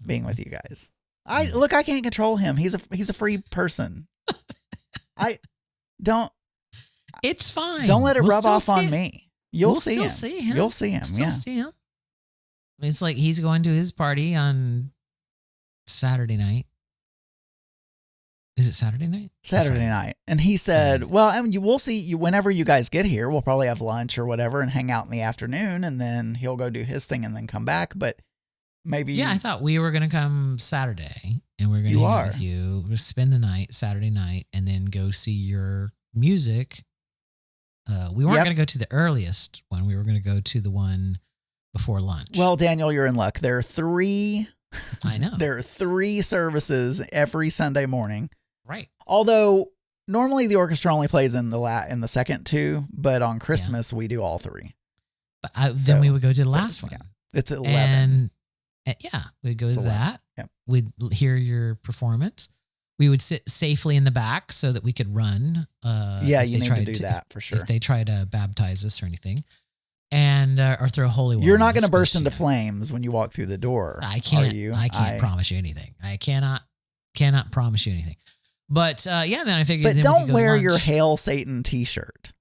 being with you guys. I can't control him. He's a free person. It's fine. Don't let it rub off on me. You'll see him. You'll see him. See him. It's like he's going to his party on Saturday night. Is it Saturday night? Saturday night. And he said, well, we'll see you whenever you guys get here. We'll probably have lunch or whatever and hang out in the afternoon, and then he'll go do his thing and then come back. But maybe. Yeah, I thought we were going to come Saturday and we're going to hang out with you. We'll spend the night, Saturday night, and then go see your music. We weren't going to go to the earliest one. We were going to go to the one before lunch. Well, Daniel, you're in luck. There are 3. I know. There are 3 services every Sunday morning. Right. Although normally the orchestra only plays in the second 2, but on Christmas we do all 3. But then we would go to the last one. Yeah, it's at 11. And we'd go to that. Yep. We'd hear your performance. We would sit safely in the back so that we could run. You need to do that for sure. If they try to baptize us or anything. And or throw holy water. You're not going to burst into flames when you walk through the door. I can't. Are you? I can't promise you anything. I cannot promise you anything. But then I figured. But then don't we could go wear lunch. your Hail Satan T-shirt.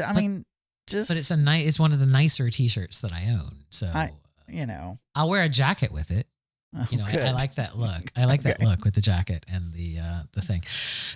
I mean, just. But it's one of the nicer T-shirts that I own. So I'll wear a jacket with it. Oh, I like that look. I like that look with the jacket and the thing.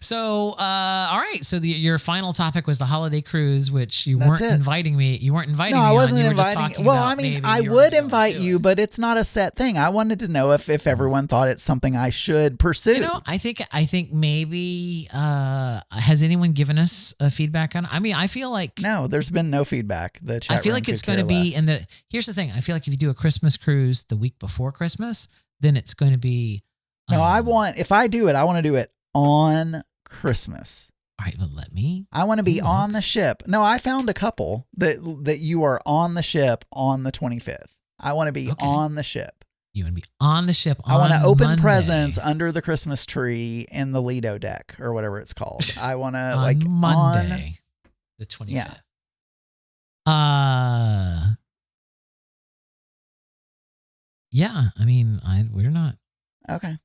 So, all right. So your final topic was the holiday cruise, which you weren't inviting me. You weren't inviting me. No, I wasn't on. You inviting. Were just Well, I mean, I would invite you, but it's not a set thing. I wanted to know if everyone thought it's something I should pursue. I think maybe has anyone given us a feedback on? I mean, I feel like no, there's been no feedback. The chat I feel room like it's could going to care be less. here's the thing. I feel like if you do a Christmas cruise the week before Christmas, then it's going to be. No, if I do it, I want to do it on Christmas. All right, well, I want to be on the ship. No, I found a couple that you are on the ship on the 25th. I want to be on the ship. You want to be on the ship on I want to open Monday. presents under the Christmas tree in the Lido deck or whatever it's called. I want to like Monday, the 25th. Yeah, I mean, we're not. Okay.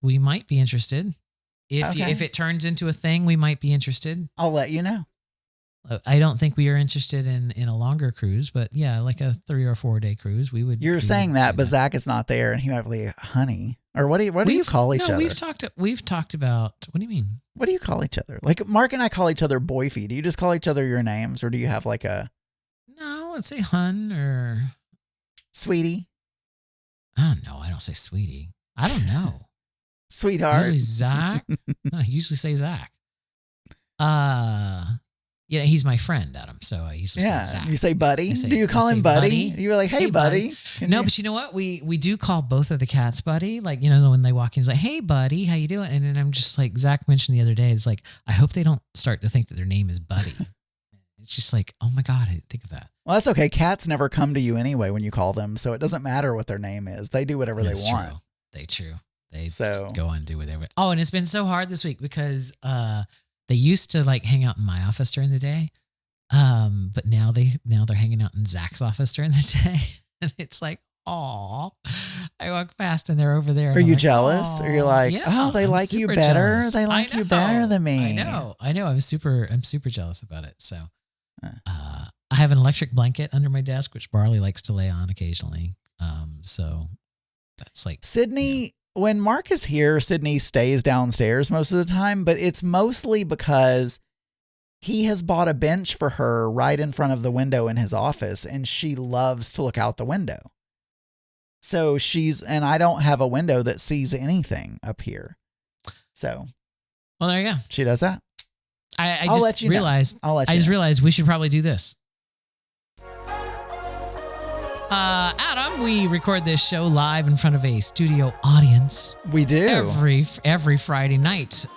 We might be interested. If it turns into a thing, we might be interested. I'll let you know. I don't think we are interested in a longer cruise, but yeah, like a 3 or 4 day cruise, we would. You're saying that, but Zach is not there, and he might be honey. Or what do you call each other? We've talked about. What do you mean? What do you call each other? Like Mark and I call each other boyfie. Do you just call each other your names, or do you have like a? No, let's say hun or sweetie. I don't know. I don't say sweetie. I don't know. Sweetheart. Usually Zach. I usually say Zach. Yeah, he's my friend, Adam. So I usually say Zach. You say buddy? Do you call him buddy? You were like, hey buddy. No, but you know what? We do call both of the cats buddy. Like, when they walk in, he's like, hey buddy, how you doing? And then I'm just like, Zach mentioned the other day, it's like, I hope they don't start to think that their name is Buddy. It's just like, oh my God, I didn't think of that. Well, that's okay. Cats never come to you anyway when you call them, so it doesn't matter what their name is. They do whatever they want. They just go and do whatever. Oh, and it's been so hard this week because they used to like hang out in my office during the day, but now they're hanging out in Zach's office during the day, and it's like, aw. I walk past and they're over there. Are you jeal's? Or you're like, they I'm like you better. Jealous. They like you better than me. I know. I'm super jealous about it. So, I have an electric blanket under my desk, which Barley likes to lay on occasionally. So that's like Sydney. When Mark is here, Sydney stays downstairs most of the time, but it's mostly because he has bought a bench for her right in front of the window in his office, and she loves to look out the window. So and I don't have a window that sees anything up here. So, well, there you go. She does that. I just realized we should probably do this. Adam, we record this show live in front of a studio audience. We do. Every Friday night,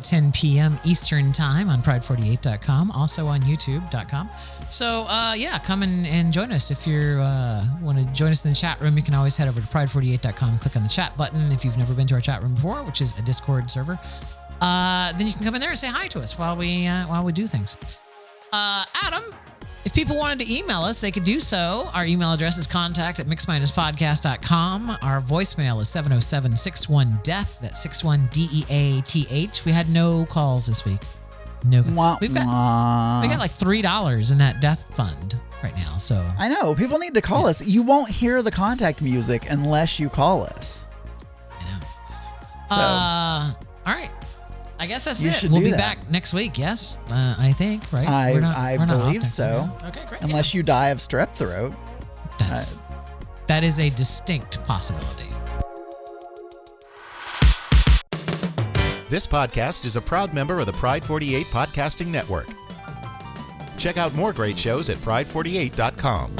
10 p.m. Eastern Time on Pride48.com, also on YouTube.com. So, come and join us. If you want to join us in the chat room, you can always head over to Pride48.com, click on the chat button. If you've never been to our chat room before, which is a Discord server, then you can come in there and say hi to us while we do things. Adam, if people wanted to email us, they could do so. Our email address is contact@mixminuspodcast.com. Our voicemail is 707-61-DEATH. That's 61-DEATH. We had no calls this week. No. We got like $3 in that death fund right now. So I know people need to call us. You won't hear the contact music unless you call us. I know. So, all right. I guess that's it. We'll be back next week. Yes, I think. Right? I believe so. Okay, great. Unless you die of strep throat. That is a distinct possibility. This podcast is a proud member of the Pride 48 Podcasting Network. Check out more great shows at pride48.com.